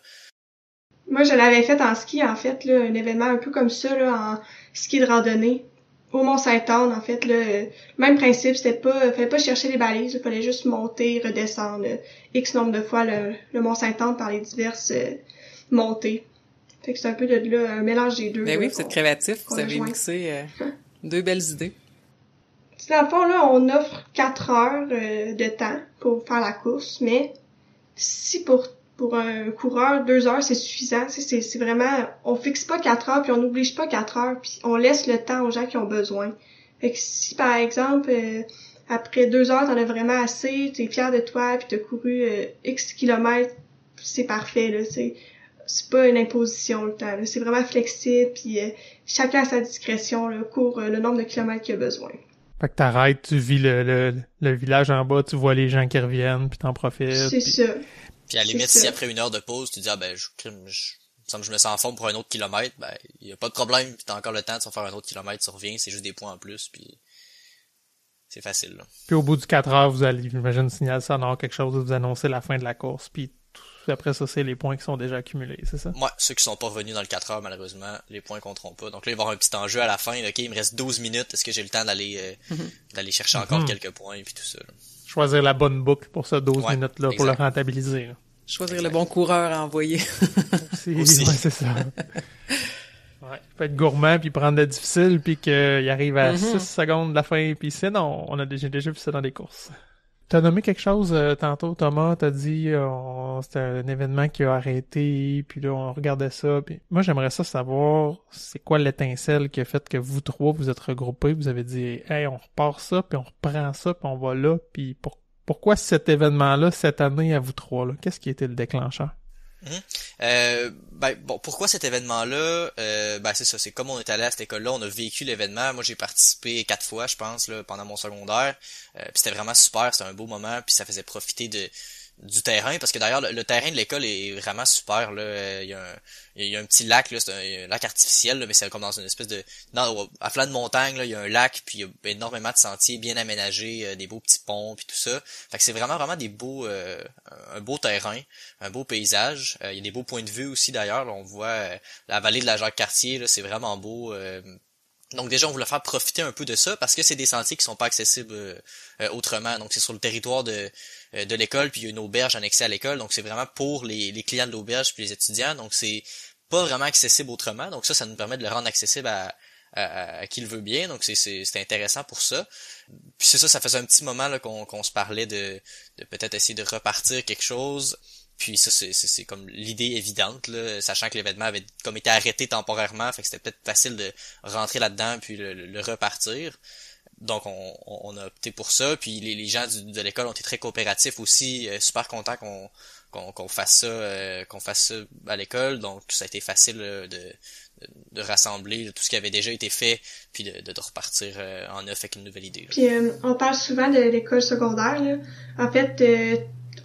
Moi, je l'avais fait en ski, en fait, là, un événement un peu comme ça, là, en ski de randonnée, au Mont-Saint-Anne, en fait, là, même principe, fallait pas chercher les balises, il fallait juste monter, redescendre, X nombre de fois le Mont-Saint-Anne par les diverses montées. Fait que c'est un peu de là, un mélange des deux. Ben là, oui, vous êtes créatif, vous avez mixé deux belles idées. Dans le fond, là, on offre 4 heures de temps pour faire la course, mais si pour un coureur, 2 heures, c'est suffisant. C'est vraiment, on fixe pas 4 heures, puis on n'oblige pas 4 heures, puis on laisse le temps aux gens qui ont besoin. Fait que si, par exemple, après 2 heures, t'en as vraiment assez, t'es fier de toi, puis t'as couru X kilomètres, c'est parfait, là, c'est pas une imposition, le temps, là. C'est vraiment flexible, puis chacun à sa discrétion, là, court le nombre de kilomètres qu'il a besoin. Fait que t'arrêtes, tu vis le village en bas, tu vois les gens qui reviennent, puis t'en profites. C'est ça. Puis à la limite, si après 1 heure de pause, tu dis, je me sens en forme pour un autre kilomètre, ben, y a pas de problème, puis t'as encore le temps de faire un autre kilomètre, tu reviens, c'est juste des points en plus, puis c'est facile, là. Puis au bout du 4 heures, vous allez, j'imagine, signaler ça dans quelque chose, vous annoncez la fin de la course, puis après ça, c'est les points qui sont déjà accumulés, c'est ça? Ouais, ceux qui sont pas revenus dans le 4 heures, malheureusement, les points compteront pas. Donc là, il va y avoir un petit enjeu à la fin, ok, il me reste 12 minutes, est-ce que j'ai le temps d'aller chercher encore quelques points, puis tout ça, là. Choisir la bonne boucle pour ça 12 minutes-là, exact. pour le rentabiliser, là. Choisir le bon coureur à envoyer. Aussi. Ouais, c'est ça. Ouais, il peut être gourmand puis prendre le difficile puis qu'il arrive à 6 secondes de la fin puis sinon, j'ai déjà vu ça dans des courses. T'as nommé quelque chose tantôt, Thomas, t'as dit c'était un événement qui a arrêté puis là on regardait ça puis moi j'aimerais ça savoir c'est quoi l'étincelle qui a fait que vous trois vous êtes regroupés, vous avez dit hey on repart ça puis on reprend ça puis on va là puis pourquoi cet événement-là cette année à vous trois là? Qu'est-ce qui était le déclencheur? Pourquoi cet événement-là? C'est ça, c'est comme on est allé à cette école-là, on a vécu l'événement. Moi, j'ai participé 4 fois, je pense, là, pendant mon secondaire. Puis c'était vraiment super, c'était un beau moment, puis ça faisait profiter du terrain, parce que d'ailleurs le terrain de l'école est vraiment super là. Il y a un petit lac là, c'est un lac artificiel là, mais c'est comme dans une espèce de à flanc de montagne là, il y a un lac puis il y a énormément de sentiers bien aménagés, des beaux petits ponts puis tout ça. Fait que c'est vraiment des beaux un beau terrain, un beau paysage. Il y a des beaux points de vue aussi d'ailleurs, là, on voit la vallée de la Jacques-Cartier là, c'est vraiment beau. Donc déjà on voulait faire profiter un peu de ça parce que c'est des sentiers qui sont pas accessibles autrement. Donc c'est sur le territoire de l'école, puis il y a une auberge annexée à l'école, donc c'est vraiment pour les clients de l'auberge puis les étudiants, donc c'est pas vraiment accessible autrement, donc ça nous permet de le rendre accessible à qui le veut bien, donc c'est intéressant pour ça. Puis c'est ça faisait un petit moment là qu'on se parlait de peut-être essayer de repartir quelque chose. Puis ça, c'est comme l'idée évidente, là, sachant que l'événement avait comme été arrêté temporairement, fait que c'était peut-être facile de rentrer là-dedans puis le repartir. Donc on a opté pour ça, puis les gens de l'école ont été très coopératifs aussi, super contents qu'on fasse ça à l'école, donc ça a été facile de rassembler tout ce qui avait déjà été fait, puis de repartir en neuf avec une nouvelle idée. Puis on parle souvent de l'école secondaire, là. En fait,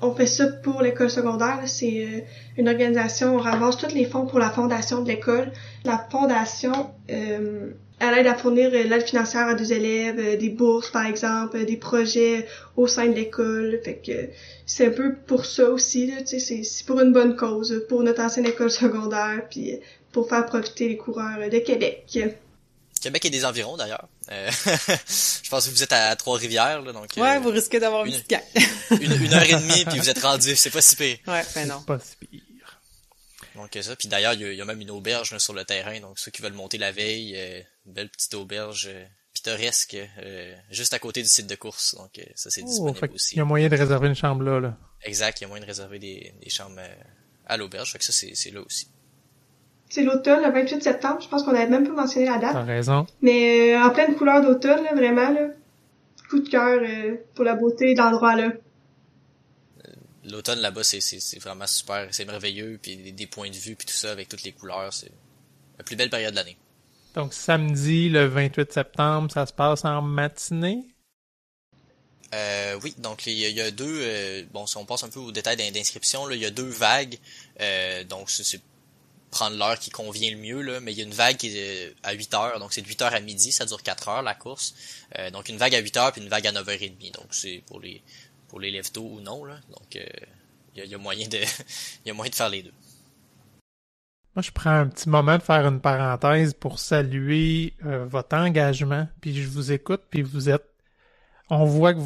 on fait ça pour l'école secondaire, là. C'est une organisation, on ramasse tous les fonds pour la fondation de l'école. La fondation elle aide à fournir l'aide financière à des élèves, des bourses par exemple, des projets au sein de l'école. Fait que c'est un peu pour ça aussi, là, tu sais, c'est pour une bonne cause, pour notre ancienne école secondaire, puis pour faire profiter les coureurs de Québec. Québec et des environs, d'ailleurs. Je pense que vous êtes à Trois-Rivières, là, donc... Ouais, vous risquez d'avoir une petite gang. une heure et demie, puis vous êtes rendu, c'est pas si pire. Ouais, ben non. Pas si pire. Donc ça, puis d'ailleurs, il y a même une auberge là, sur le terrain, donc ceux qui veulent monter la veille, une belle petite auberge pittoresque, juste à côté du site de course, donc ça c'est disponible aussi. Il y a moyen de réserver une chambre là. Exact, il y a moyen de réserver des chambres à l'auberge, fait que ça c'est là aussi. C'est l'automne, le 28 septembre, je pense qu'on avait même pas mentionné la date. T'as raison. Mais en pleine couleur d'automne, là, vraiment, là, coup de cœur pour la beauté de l'endroit là. L'automne là-bas, c'est vraiment super, c'est merveilleux, puis des points de vue, puis tout ça, avec toutes les couleurs, c'est la plus belle période de l'année. Donc samedi, le 28 septembre, ça se passe en matinée? Oui, donc il y a deux, bon, si on passe un peu au détail d'inscription, là, il y a deux vagues, donc c'est prendre l'heure qui convient le mieux, là, mais il y a une vague qui est à 8 heures, donc c'est de 8 heures à midi, ça dure 4 heures la course, donc une vague à 8 heures, puis une vague à 9h30, donc c'est pour les lève-tôt ou non, là. Donc, il y a moyen de faire les deux. Moi, je prends un petit moment de faire une parenthèse pour saluer votre engagement. Puis je vous écoute, puis on voit que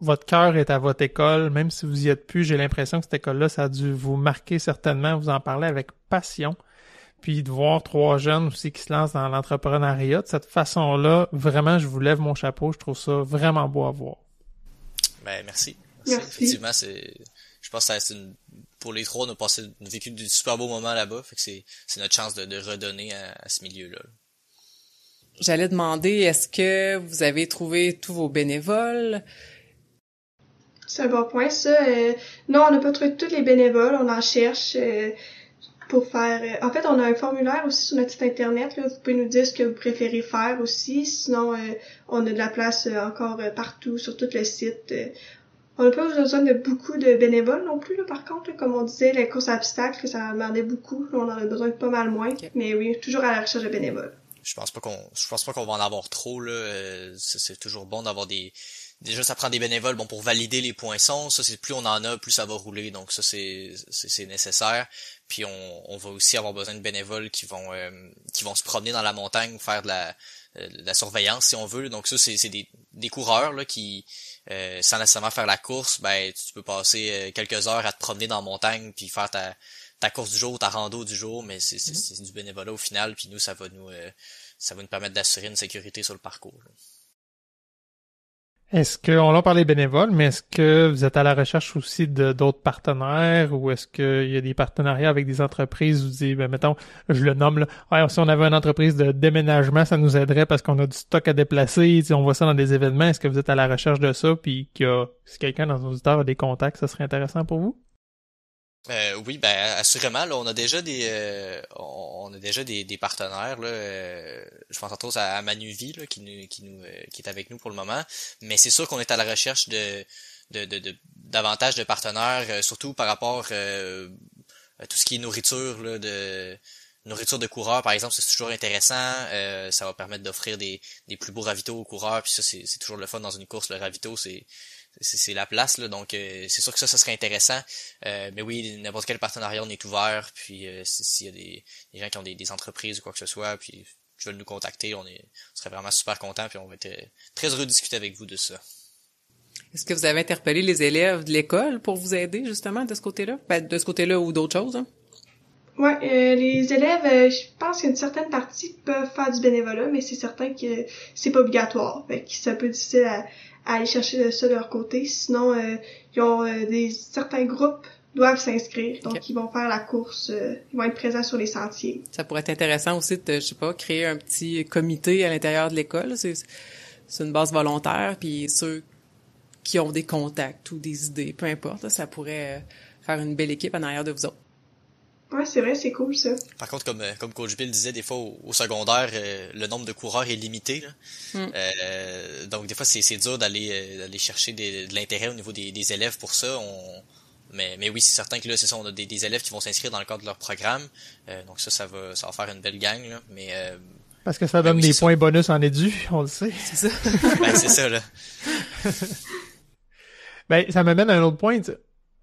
votre cœur est à votre école, même si vous y êtes plus. J'ai l'impression que cette école-là, ça a dû vous marquer certainement. Vous en parlez avec passion. Puis de voir 3 jeunes aussi qui se lancent dans l'entrepreneuriat de cette façon-là, vraiment, je vous lève mon chapeau. Je trouve ça vraiment beau à voir. Ben, merci. Merci. Effectivement, je pense que pour les trois, on a vécu de super beaux moments là-bas. Fait que c'est notre chance de redonner à ce milieu-là. J'allais demander, est-ce que vous avez trouvé tous vos bénévoles? C'est un bon point, ça. Non, on n'a pas trouvé tous les bénévoles. On en cherche pour faire... En fait, on a un formulaire aussi sur notre site Internet. Là. Vous pouvez nous dire ce que vous préférez faire aussi. Sinon, on a de la place encore partout sur tout le site. On n'a pas besoin de beaucoup de bénévoles non plus, là, par contre. Là, comme on disait, les courses à obstacles, ça demandait beaucoup. Là, on en a besoin de pas mal moins. Okay. Mais oui, toujours à la recherche de bénévoles. Je pense pas qu'on va en avoir trop, là. C'est toujours bon d'avoir déjà, ça prend des bénévoles, bon, pour valider les poinçons. Ça, c'est plus on en a, plus ça va rouler. Donc ça, c'est nécessaire. Puis on va aussi avoir besoin de bénévoles qui vont se promener dans la montagne, faire de la surveillance, si on veut. Donc ça, c'est des coureurs, là, qui, sans nécessairement faire la course, ben, tu peux passer quelques heures à te promener dans la montagne puis faire ta course du jour, ta rando du jour, mais c'est du bénévolat au final. Puis nous, ça va nous permettre d'assurer une sécurité sur le parcours, là. Est-ce qu'on a parlé bénévoles, mais est-ce que vous êtes à la recherche aussi d'autres partenaires ou est-ce qu'il y a des partenariats avec des entreprises? Vous dites, ben, mettons, je le nomme là, ouais, si on avait une entreprise de déménagement, ça nous aiderait parce qu'on a du stock à déplacer, on voit ça dans des événements. Est-ce que vous êtes à la recherche de ça? Puis si quelqu'un dans nos auditeurs a des contacts, ça serait intéressant pour vous? Oui, ben assurément, là, on a déjà des partenaires, là. Je pense entre autres à Manuvie, là, qui est avec nous pour le moment. Mais c'est sûr qu'on est à la recherche de davantage de partenaires, surtout par rapport à tout ce qui est nourriture, là, nourriture de coureurs, par exemple, c'est toujours intéressant. Ça va permettre d'offrir des plus beaux ravitaux aux coureurs. Puis ça, c'est toujours le fun dans une course. Le ravito, c'est la place, là, donc c'est sûr que ça serait intéressant. Mais oui, n'importe quel partenariat, on est ouvert. Puis s'il y a des gens qui ont des entreprises ou quoi que ce soit, puis qui veulent nous contacter, on serait vraiment super contents. Puis on va être très heureux de discuter avec vous de ça. Est-ce que vous avez interpellé les élèves de l'école pour vous aider justement de ce côté-là? Ben, de ce côté-là ou d'autres choses, hein? Ouais, les élèves, je pense qu'une certaine partie peuvent faire du bénévolat, mais c'est certain que c'est pas obligatoire. Fait que c'est un peu difficile à aller chercher ça de leur côté. Sinon, ils ont certains groupes doivent s'inscrire, donc ils vont faire la course, ils vont être présents sur les sentiers. Ça pourrait être intéressant aussi de, je sais pas, créer un petit comité à l'intérieur de l'école. C'est une base volontaire, puis ceux qui ont des contacts ou des idées, peu importe, là, ça pourrait faire une belle équipe en arrière de vous autres. Ouais, c'est vrai, c'est cool, ça. Par contre, comme Coach Bill disait, des fois, au secondaire, le nombre de coureurs est limité, là. Donc, des fois, c'est dur d'aller chercher de l'intérêt au niveau des élèves pour ça. Mais oui, c'est certain que là, c'est ça, on a des élèves qui vont s'inscrire dans le cadre de leur programme. Donc ça va faire une belle gang, là. Mais, parce que ça donne des points bonus en édu, on le sait. C'est ça. Ben, c'est ça, là. Ben, ça m'amène à un autre point.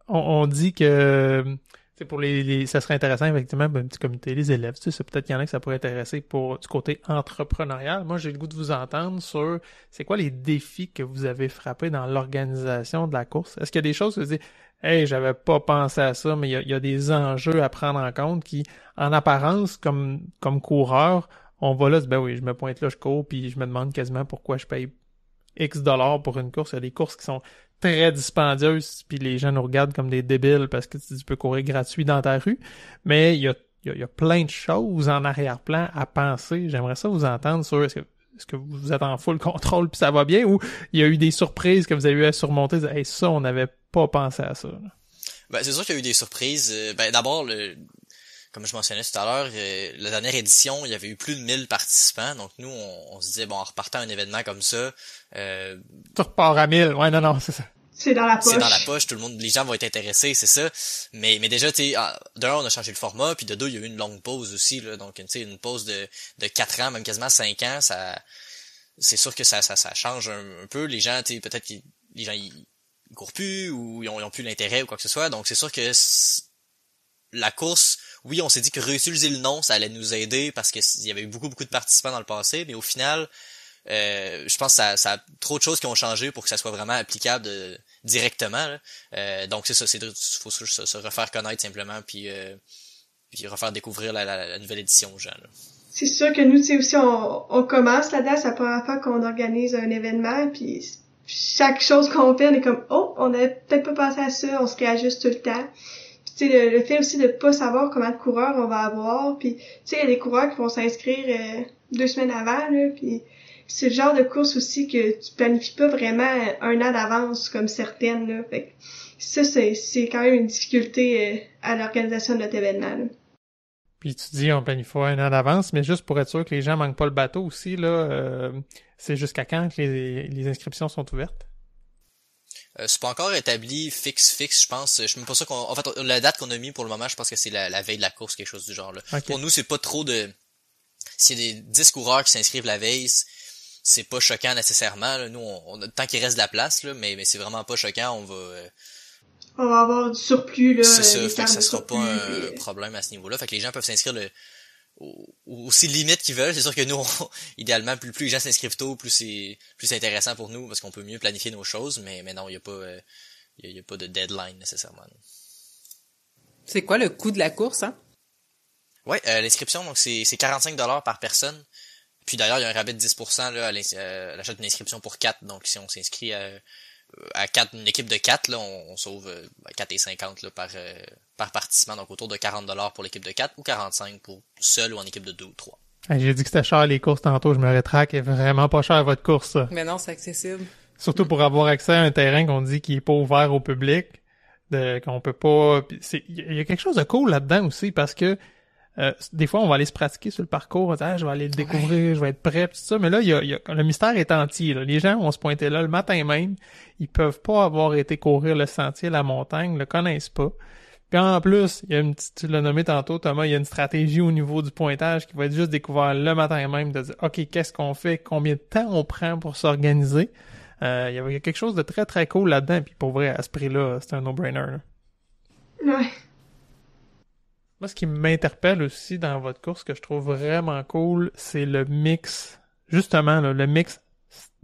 On dit que C'est pour ça serait intéressant, effectivement, un petit comité, les élèves, tu sais, c'est peut-être qu'il y en a que ça pourrait intéresser pour du côté entrepreneurial. Moi, j'ai le goût de vous entendre sur c'est quoi les défis que vous avez frappés dans l'organisation de la course. Est-ce qu'il y a des choses que vous dites, hey, j'avais pas pensé à ça, mais il y a des enjeux à prendre en compte qui, en apparence, comme coureur, on va là, ben oui, je me pointe là, je cours, puis je me demande quasiment pourquoi je paye X dollars pour une course. Il y a des courses qui sont très dispendieuses, puis les gens nous regardent comme des débiles parce que tu peux courir gratuit dans ta rue. Mais il y a plein de choses en arrière-plan à penser. J'aimerais ça vous entendre sur est-ce que vous êtes en full contrôle puis ça va bien, ou il y a eu des surprises que vous avez eu à surmonter. Hey, ça, on n'avait pas pensé à ça. Là. Ben, c'est sûr qu'il y a eu des surprises. D'abord, comme je mentionnais tout à l'heure, la dernière édition, il y avait eu plus de 1000 participants. Donc nous, on se disait, bon, en repartant un événement comme ça... Tu repars à 1000. Ouais, non, c'est ça. C'est dans la poche. C'est dans la poche, les gens vont être intéressés, c'est ça. Mais déjà, d'un, on a changé le format, puis de deux, il y a eu une longue pause aussi, là. Donc, tu sais, une pause de 4 ans, même quasiment 5 ans, c'est sûr que ça change un peu. Les gens, tu sais, peut-être que les gens, ils courent plus, ou ils ont plus l'intérêt, ou quoi que ce soit. Donc, c'est sûr que la course, oui, on s'est dit que réutiliser le nom, ça allait nous aider, parce que il y avait eu beaucoup de participants dans le passé, mais au final, je pense que ça a trop de choses qui ont changé pour que ça soit vraiment applicable directement. Là. Donc c'est ça, faut se refaire connaître simplement, puis refaire découvrir la nouvelle édition aux gens. Là. C'est sûr que nous, tu sais, aussi, on commence là-dedans, c'est la première fois qu'on organise un événement, puis chaque chose qu'on fait, on est comme, oh, on avait peut-être pas pensé à ça, on se réajuste tout le temps. Puis tu sais, le fait aussi de pas savoir combien de coureurs on va avoir, puis tu sais, il y a des coureurs qui vont s'inscrire 2 semaines avant, là, puis c'est le genre de course aussi que tu planifies pas vraiment un an d'avance comme certaines, là. Fait que ça, c'est quand même une difficulté à l'organisation de notre événement, là. Puis tu dis on planifie pas un an d'avance, mais juste pour être sûr que les gens manquent pas le bateau aussi, là, c'est jusqu'à quand que les inscriptions sont ouvertes? C'est pas encore établi fixe, je pense. Je suis même pas sûr en fait, la date qu'on a mis pour le moment, je pense que c'est la veille de la course, quelque chose du genre, là. Okay. Pour nous, c'est pas trop s'il y a des 10 coureurs qui s'inscrivent la veille, c'est pas choquant nécessairement, là. Nous, tant qu'il reste de la place, là, mais c'est vraiment pas choquant, on va avoir du surplus, là. C'est ça, fait que ça sera pas un problème à ce niveau-là. Fait que les gens peuvent s'inscrire aussi limite qu'ils veulent. C'est sûr que nous, idéalement, plus les gens s'inscrivent tôt, plus c'est intéressant pour nous, parce qu'on peut mieux planifier nos choses, mais non, il y a pas de deadline nécessairement. C'est quoi le coût de la course, hein? Ouais, l'inscription, donc c'est 45$ par personne. Puis d'ailleurs, il y a un rabais de 10% là, à l'achat d'une inscription pour 4. Donc si on s'inscrit à 4, une équipe de 4, là, on sauve 4,50 là, par participant. Donc autour de 40$ pour l'équipe de 4 ou 45$ pour seul ou en équipe de 2 ou 3. J'ai dit que c'était cher les courses tantôt, je me rétracte. C'est vraiment pas cher votre course, ça. Mais non, c'est accessible. Surtout pour avoir accès à un terrain qu'on dit qui est pas ouvert au public, qu'on peut pas... Il y a quelque chose de cool là-dedans aussi, parce que des fois, on va aller se pratiquer sur le parcours, on va dire, je vais aller le découvrir, je vais être prêt, tout ça. Mais là, le mystère est entier, là. Les gens vont se pointer là le matin même. Ils peuvent pas avoir été courir le sentier, la montagne, le connaissent pas. Puis en plus, il y a tu l'as nommé tantôt, Thomas, il y a une stratégie au niveau du pointage qui va être juste découvert le matin même, de dire, OK, qu'est-ce qu'on fait, combien de temps on prend pour s'organiser. Il y a quelque chose de très, très cool là-dedans. Puis pour vrai, à ce prix-là, c'est un no-brainer, là. Ouais. Moi, ce qui m'interpelle aussi dans votre course, que je trouve vraiment cool, c'est le mix, justement, là, le mix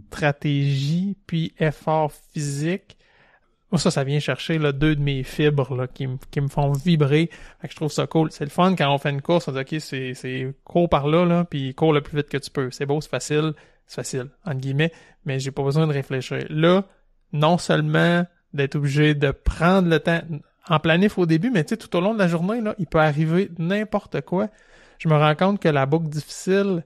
stratégie puis effort physique. Moi, ça vient chercher là, 2 de mes fibres là, qui me font vibrer. Fait que je trouve ça cool. C'est le fun quand on fait une course, on dit OK, c'est cours par là, puis cours le plus vite que tu peux. C'est beau, c'est facile, entre guillemets, mais j'ai pas besoin de réfléchir. Là, non seulement d'être obligé de prendre le temps en planif au début, mais tu sais, tout au long de la journée, là, il peut arriver n'importe quoi. Je me rends compte que la boucle difficile,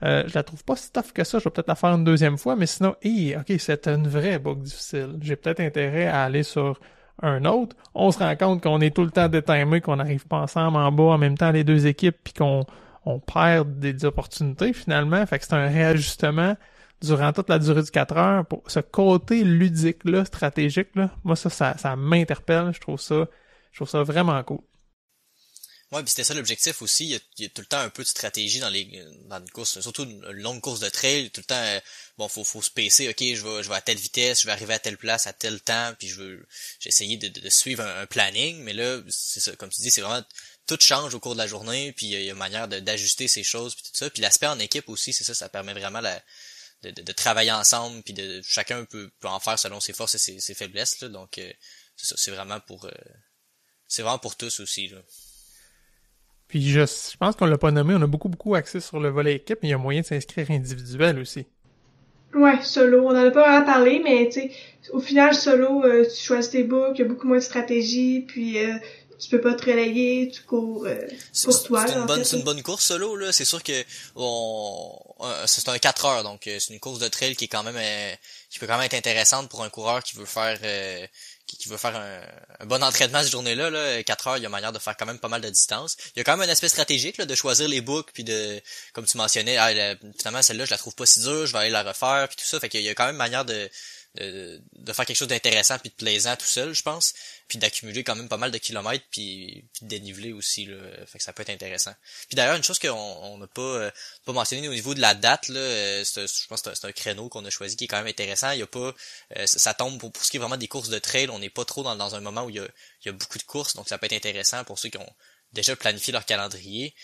je la trouve pas si tough que ça. Je vais peut-être la faire une deuxième fois, mais sinon, OK, c'est une vraie boucle difficile. J'ai peut-être intérêt à aller sur un autre. On se rend compte qu'on est tout le temps détimé, qu'on n'arrive pas ensemble en bas en même temps les deux équipes, puis qu'on perd des opportunités finalement. Fait que c'est un réajustement durant toute la durée du 4 heures, pour ce côté ludique-là, stratégique-là, moi, ça m'interpelle. Je trouve ça vraiment cool. Ouais, puis c'était ça l'objectif aussi. Il y a tout le temps un peu de stratégie dans une course, surtout une longue course de trail. Tout le temps, faut se pacer. Ok, je vais à telle vitesse, je vais arriver à telle place à tel temps, puis j'ai essayé de suivre un planning. Mais là, c'est ça, comme tu dis, c'est vraiment tout change au cours de la journée, puis il y a une manière d'ajuster ces choses, puis tout ça. Puis l'aspect en équipe aussi, c'est ça, ça permet vraiment de travailler ensemble, puis chacun peut en faire selon ses forces et ses faiblesses. Là, donc c'est ça, c'est vraiment pour tous aussi là. Puis je pense qu'on l'a pas nommé, on a beaucoup axé sur le volet équipe, mais il y a moyen de s'inscrire individuel aussi. Ouais, solo, on en a pas vraiment parlé, mais tu sais, au final, solo, tu choisis tes books, il y a beaucoup moins de stratégie, puis tu peux pas te relayer, tu cours pour toi. C'est une bonne course solo, là. C'est sûr que c'est un 4 heures, donc c'est une course de trail qui est quand même qui peut quand même être intéressante pour un coureur qui veut faire qui veut faire un bon entraînement cette journée-là, là, 4 heures, il y a manière de faire quand même pas mal de distance. Il y a quand même un aspect stratégique, là, de choisir les books, puis comme tu mentionnais, finalement, celle-là, je la trouve pas si dure, je vais aller la refaire, puis tout ça. Fait qu'il y a quand même manière de faire quelque chose d'intéressant puis de plaisant tout seul, je pense, puis d'accumuler quand même pas mal de kilomètres puis de déniveler aussi, là. Fait que ça peut être intéressant. Puis d'ailleurs, une chose qu'on n'a pas mentionné au niveau de la date, là, je pense que c'est un créneau qu'on a choisi qui est quand même intéressant. Il y a pas ça tombe pour ce qui est vraiment des courses de trail, on n'est pas trop dans un moment où il y a beaucoup de courses, donc ça peut être intéressant pour ceux qui ont déjà planifié leur calendrier.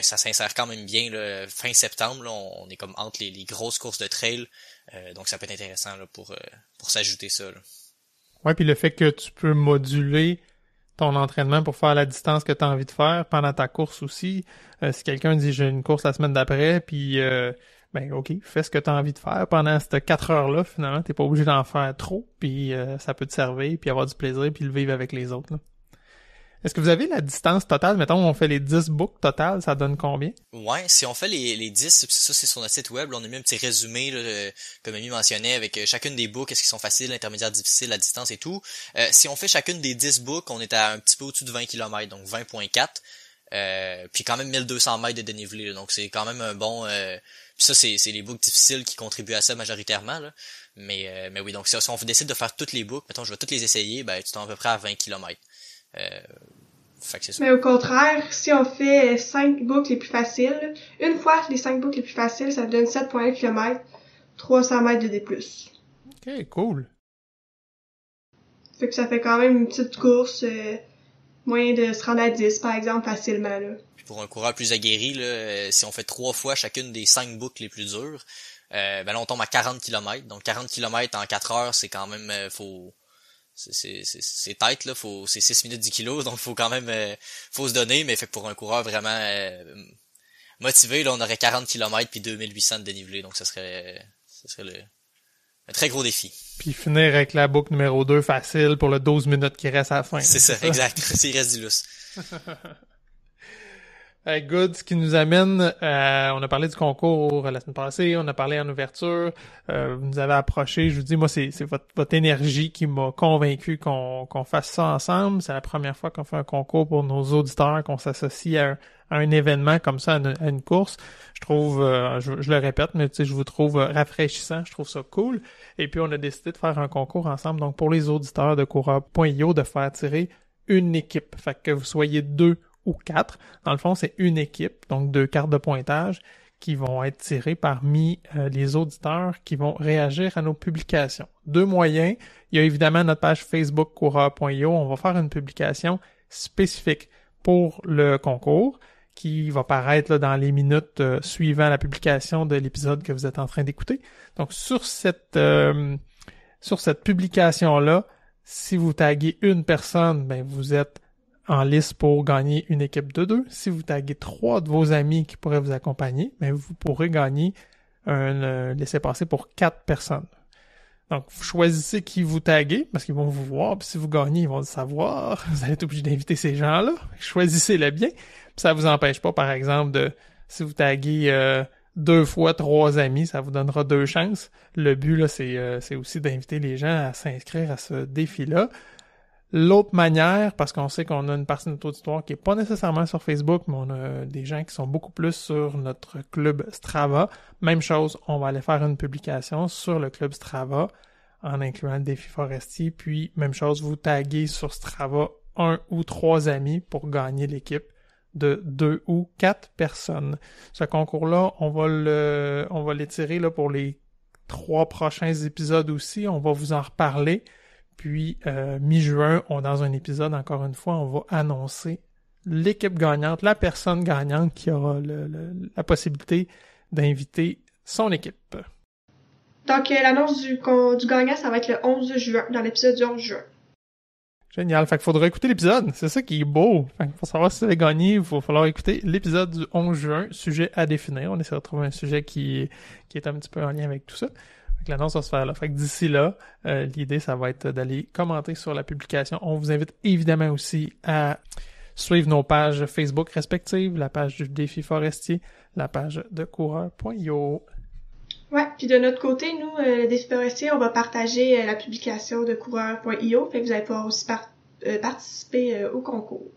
Ça s'insère quand même bien là, fin septembre, là, on est comme entre les grosses courses de trail. Donc ça peut être intéressant là, pour s'ajouter ça. Là. Ouais, puis le fait que tu peux moduler ton entraînement pour faire la distance que tu as envie de faire pendant ta course aussi. Si quelqu'un dit j'ai une course la semaine d'après, puis ok, fais ce que tu as envie de faire pendant ces 4 heures-là, finalement, t'es pas obligé d'en faire trop, puis ça peut te servir, puis avoir du plaisir, puis le vivre avec les autres. Là. Est-ce que vous avez la distance totale? Mettons, on fait les 10 books totales, ça donne combien? Ouais, si on fait les 10, ça c'est sur notre site web, là, on a mis un petit résumé, là, comme Amy mentionnait, avec chacune des books, est-ce qu'ils sont faciles, intermédiaires, difficiles, la distance et tout. Si on fait chacune des 10 books, on est à un petit peu au-dessus de 20 km, donc 20.4. Puis quand même 1200 mètres de dénivelé, là, donc c'est quand même un bon... Puis ça, c'est les books difficiles qui contribuent à ça majoritairement, là. Mais oui, donc si on décide de faire toutes les books, mettons, je vais toutes les essayer, tu tombes à peu près à 20 km. Fait que c'est ça. Mais au contraire, si on fait 5 boucles les plus faciles, une fois les 5 boucles les plus faciles, ça donne 7,1 km, 300 mètres de D+. Ok, cool. Fait que ça fait quand même une petite course, moyen de se rendre à 10, par exemple, facilement, là. Puis pour un coureur plus aguerri, là, si on fait 3 fois chacune des 5 boucles les plus dures, là, on tombe à 40 km. Donc 40 km en 4 heures, c'est quand même, c'est tight, là, c'est 6 minutes 10 kilos, donc faut quand même, faut se donner, mais fait que pour un coureur vraiment, motivé, là, on aurait 40 km puis 2800 de dénivelé, donc ça serait un très gros défi. Puis finir avec la boucle numéro 2 facile pour le 12 minutes qui reste à la fin. C'est ça, exact. S'il reste du lousse. Good, ce qui nous amène, on a parlé du concours la semaine passée, on a parlé en ouverture, vous nous avez approché, je vous dis, moi, c'est votre énergie qui m'a convaincu qu'on fasse ça ensemble. C'est la première fois qu'on fait un concours pour nos auditeurs, qu'on s'associe à un événement comme ça, à une course. Je trouve, je le répète, mais tu sais, je vous trouve rafraîchissant, je trouve ça cool. Et puis, on a décidé de faire un concours ensemble, donc pour les auditeurs de coureur.io, de faire tirer une équipe. Fait que vous soyez 2 ou 4. Dans le fond, c'est une équipe, donc 2 cartes de pointage qui vont être tirées parmi les auditeurs qui vont réagir à nos publications. 2 moyens. Il y a évidemment notre page Facebook coureur.io. On va faire une publication spécifique pour le concours qui va paraître là, dans les minutes suivant la publication de l'épisode que vous êtes en train d'écouter. Donc, sur cette publication-là, si vous taguez une personne, vous êtes en liste pour gagner une équipe de 2. Si vous taguez 3 de vos amis qui pourraient vous accompagner, vous pourrez gagner un laissez-passer pour 4 personnes. Donc, vous choisissez qui vous taguez, parce qu'ils vont vous voir, puis si vous gagnez, ils vont le savoir. Vous allez être obligé d'inviter ces gens-là. Choisissez-le bien. Puis ça vous empêche pas, par exemple, si vous taguez 2 fois 3 amis, ça vous donnera 2 chances. Le but, là, c'est aussi d'inviter les gens à s'inscrire à ce défi-là. L'autre manière, parce qu'on sait qu'on a une partie de notre auditoire qui est pas nécessairement sur Facebook, mais on a des gens qui sont beaucoup plus sur notre club Strava. Même chose, on va aller faire une publication sur le club Strava en incluant le défi forestier. Puis, même chose, vous taguez sur Strava 1 ou 3 amis pour gagner l'équipe de 2 ou 4 personnes. Ce concours-là, on va l'étirer là pour les 3 prochains épisodes aussi. On va vous en reparler. Puis, mi-juin, dans un épisode, encore une fois, on va annoncer l'équipe gagnante, la personne gagnante qui aura la possibilité d'inviter son équipe. Donc, l'annonce du gagnant, ça va être le 11 juin, dans l'épisode du 11 juin. Génial. Fait qu'il faudra écouter l'épisode. C'est ça qui est beau. Fait que pour savoir si vous avez gagné, il va falloir écouter l'épisode du 11 juin, sujet à définir. On essaie de trouver un sujet qui est un petit peu en lien avec tout ça. Fait que l'annonce va se faire là. Fait que d'ici là, l'idée, ça va être d'aller commenter sur la publication. On vous invite évidemment aussi à suivre nos pages Facebook respectives, la page du Défi Forestier, la page de coureur.io. Ouais, puis de notre côté, nous, le Défi Forestier, on va partager la publication de coureur.io, fait que vous allez pouvoir aussi participer au concours.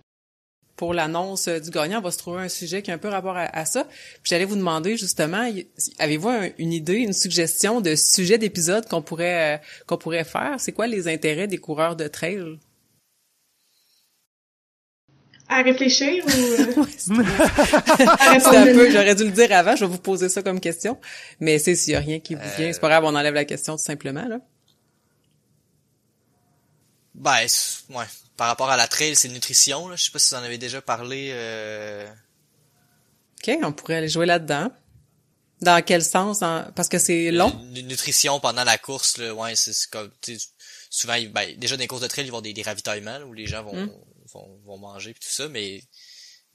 Pour l'annonce du gagnant, on va se trouver un sujet qui a un peu rapport à ça. Puis j'allais vous demander justement, avez-vous une idée, une suggestion de sujet d'épisode qu'on pourrait faire? C'est quoi les intérêts des coureurs de trail? À réfléchir ou... C'est un peu, j'aurais dû le dire avant, je vais vous poser ça comme question. Mais s'il y a rien qui vous vient, c'est pas grave, on enlève la question tout simplement, là. Ben, ouais. Par rapport à la trail, c'est nutrition, là. Je sais pas si vous en avez déjà parlé, OK, on pourrait aller jouer là-dedans. Dans quel sens? Parce que c'est long? Nutrition pendant la course, là, ouais, c'est comme, souvent, déjà dans les courses de trail, ils vont des ravitaillements, là, où les gens vont manger pis tout ça, mais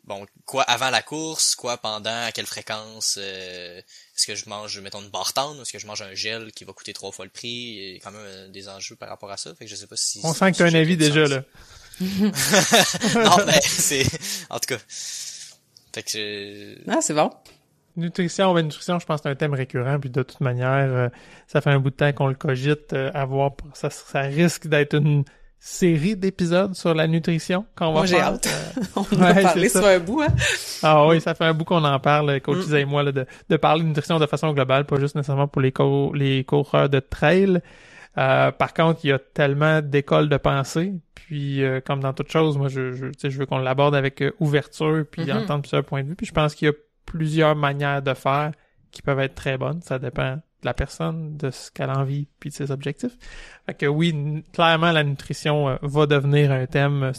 bon, quoi avant la course, quoi pendant, à quelle fréquence, est-ce que je mange, mettons, une barre tendre, ou est-ce que je mange un gel qui va coûter 3 fois le prix, il y a quand même des enjeux par rapport à ça, fait que je sais pas si... On sent que t'as un avis déjà, là. Non, ben, c'est... En tout cas... Fait que... Ah, c'est bon. Nutrition, je pense que c'est un thème récurrent, puis de toute manière, ça fait un bout de temps qu'on le cogite à voir, ça risque d'être une série d'épisodes sur la nutrition qu'on va faire. Moi, j'ai hâte. On en a parlé sur un bout, hein? Ah oui, ça fait un bout qu'on en parle, Coach Isa et moi, là, de parler de nutrition de façon globale, pas juste nécessairement pour les coureurs de trail. Par contre, il y a tellement d'écoles de pensée, puis comme dans toute chose, moi, je veux qu'on l'aborde avec ouverture, puis entendre plusieurs points de vue, puis je pense qu'il y a plusieurs manières de faire qui peuvent être très bonnes. Ça dépend de la personne, de ce qu'elle a envie, puis de ses objectifs. Fait que oui, clairement, la nutrition va devenir un thème.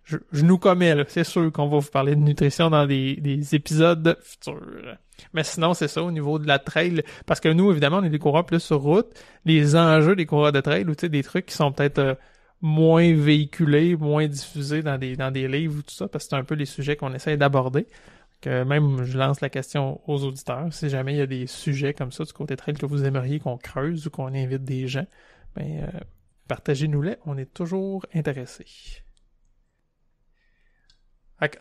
Je nous commets, là. C'est sûr qu'on va vous parler de nutrition dans des épisodes futurs. Mais sinon, c'est ça, au niveau de la trail. Parce que nous, évidemment, on est des coureurs plus sur route. Les enjeux des coureurs de trail, ou tu sais, des trucs qui sont peut-être moins véhiculés, moins diffusés dans des livres ou tout ça, parce que c'est un peu les sujets qu'on essaie d'aborder. Que même, je lance la question aux auditeurs. Si jamais il y a des sujets comme ça du côté trail que vous aimeriez qu'on creuse ou qu'on invite des gens, partagez-nous-les. On est toujours intéressés.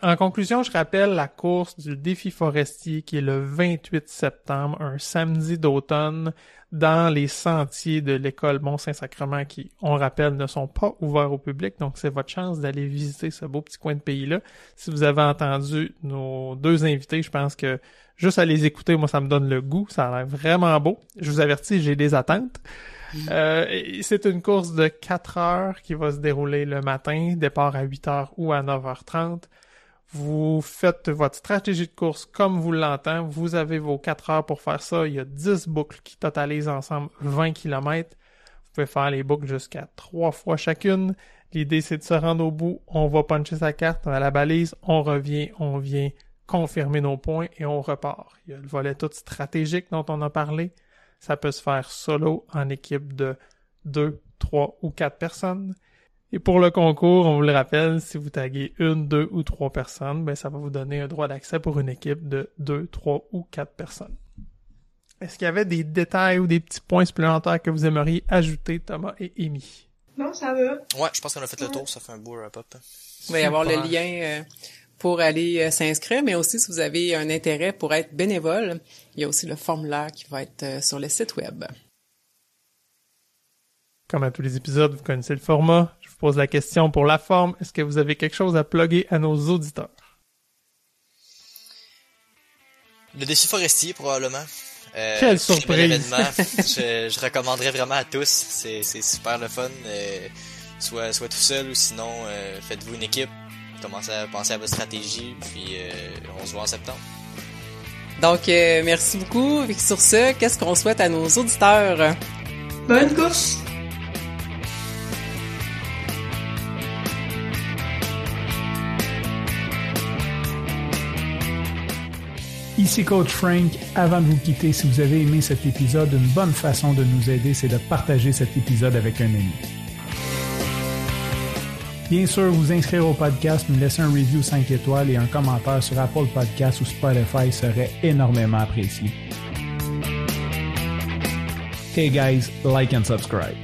En conclusion, je rappelle la course du Défi Forestier qui est le 28 septembre, un samedi d'automne, dans les sentiers de l'école Mont-Saint-Sacrement qui, on rappelle, ne sont pas ouverts au public. Donc, c'est votre chance d'aller visiter ce beau petit coin de pays-là. Si vous avez entendu nos deux invités, je pense que juste à les écouter, moi, ça me donne le goût. Ça a l'air vraiment beau. Je vous avertis, j'ai des attentes. C'est une course de 4 heures qui va se dérouler le matin, départ à 8h ou à 9h30. Vous faites votre stratégie de course comme vous l'entendez. Vous avez vos 4 heures pour faire ça. Il y a 10 boucles qui totalisent ensemble 20 km. Vous pouvez faire les boucles jusqu'à 3 fois chacune. L'idée, c'est de se rendre au bout. On va puncher sa carte à la balise. On revient, on vient confirmer nos points et on repart. Il y a le volet tout stratégique dont on a parlé. Ça peut se faire solo, en équipe de 2, 3 ou 4 personnes. Et pour le concours, on vous le rappelle, si vous taguez 1, 2 ou 3 personnes, ça va vous donner un droit d'accès pour une équipe de 2, 3 ou 4 personnes. Est-ce qu'il y avait des détails ou des petits points supplémentaires que vous aimeriez ajouter, Thomas et Amy? Non, ça va. Ouais, je pense qu'on a fait le tour, ça fait un beau wrap-up. Il va y avoir le lien pour aller s'inscrire, mais aussi si vous avez un intérêt pour être bénévole, il y a aussi le formulaire qui va être sur le site web. Comme à tous les épisodes, vous connaissez le format. Je vous pose la question pour la forme. Est-ce que vous avez quelque chose à plugger à nos auditeurs? Le Défi Forestier, probablement. Quelle surprise! je recommanderais vraiment à tous. C'est super le fun. Soit tout seul ou sinon, faites-vous une équipe. commencer à penser à votre stratégie, puis on se voit en septembre. Donc, merci beaucoup. Et sur ce, qu'est-ce qu'on souhaite à nos auditeurs? Bonne course! Ici Coach Frank. Avant de vous quitter, si vous avez aimé cet épisode, une bonne façon de nous aider, c'est de partager cet épisode avec un ami. Bien sûr, vous inscrire au podcast, nous laisser un review 5 étoiles et un commentaire sur Apple Podcasts ou Spotify serait énormément apprécié. Hey guys, like and subscribe.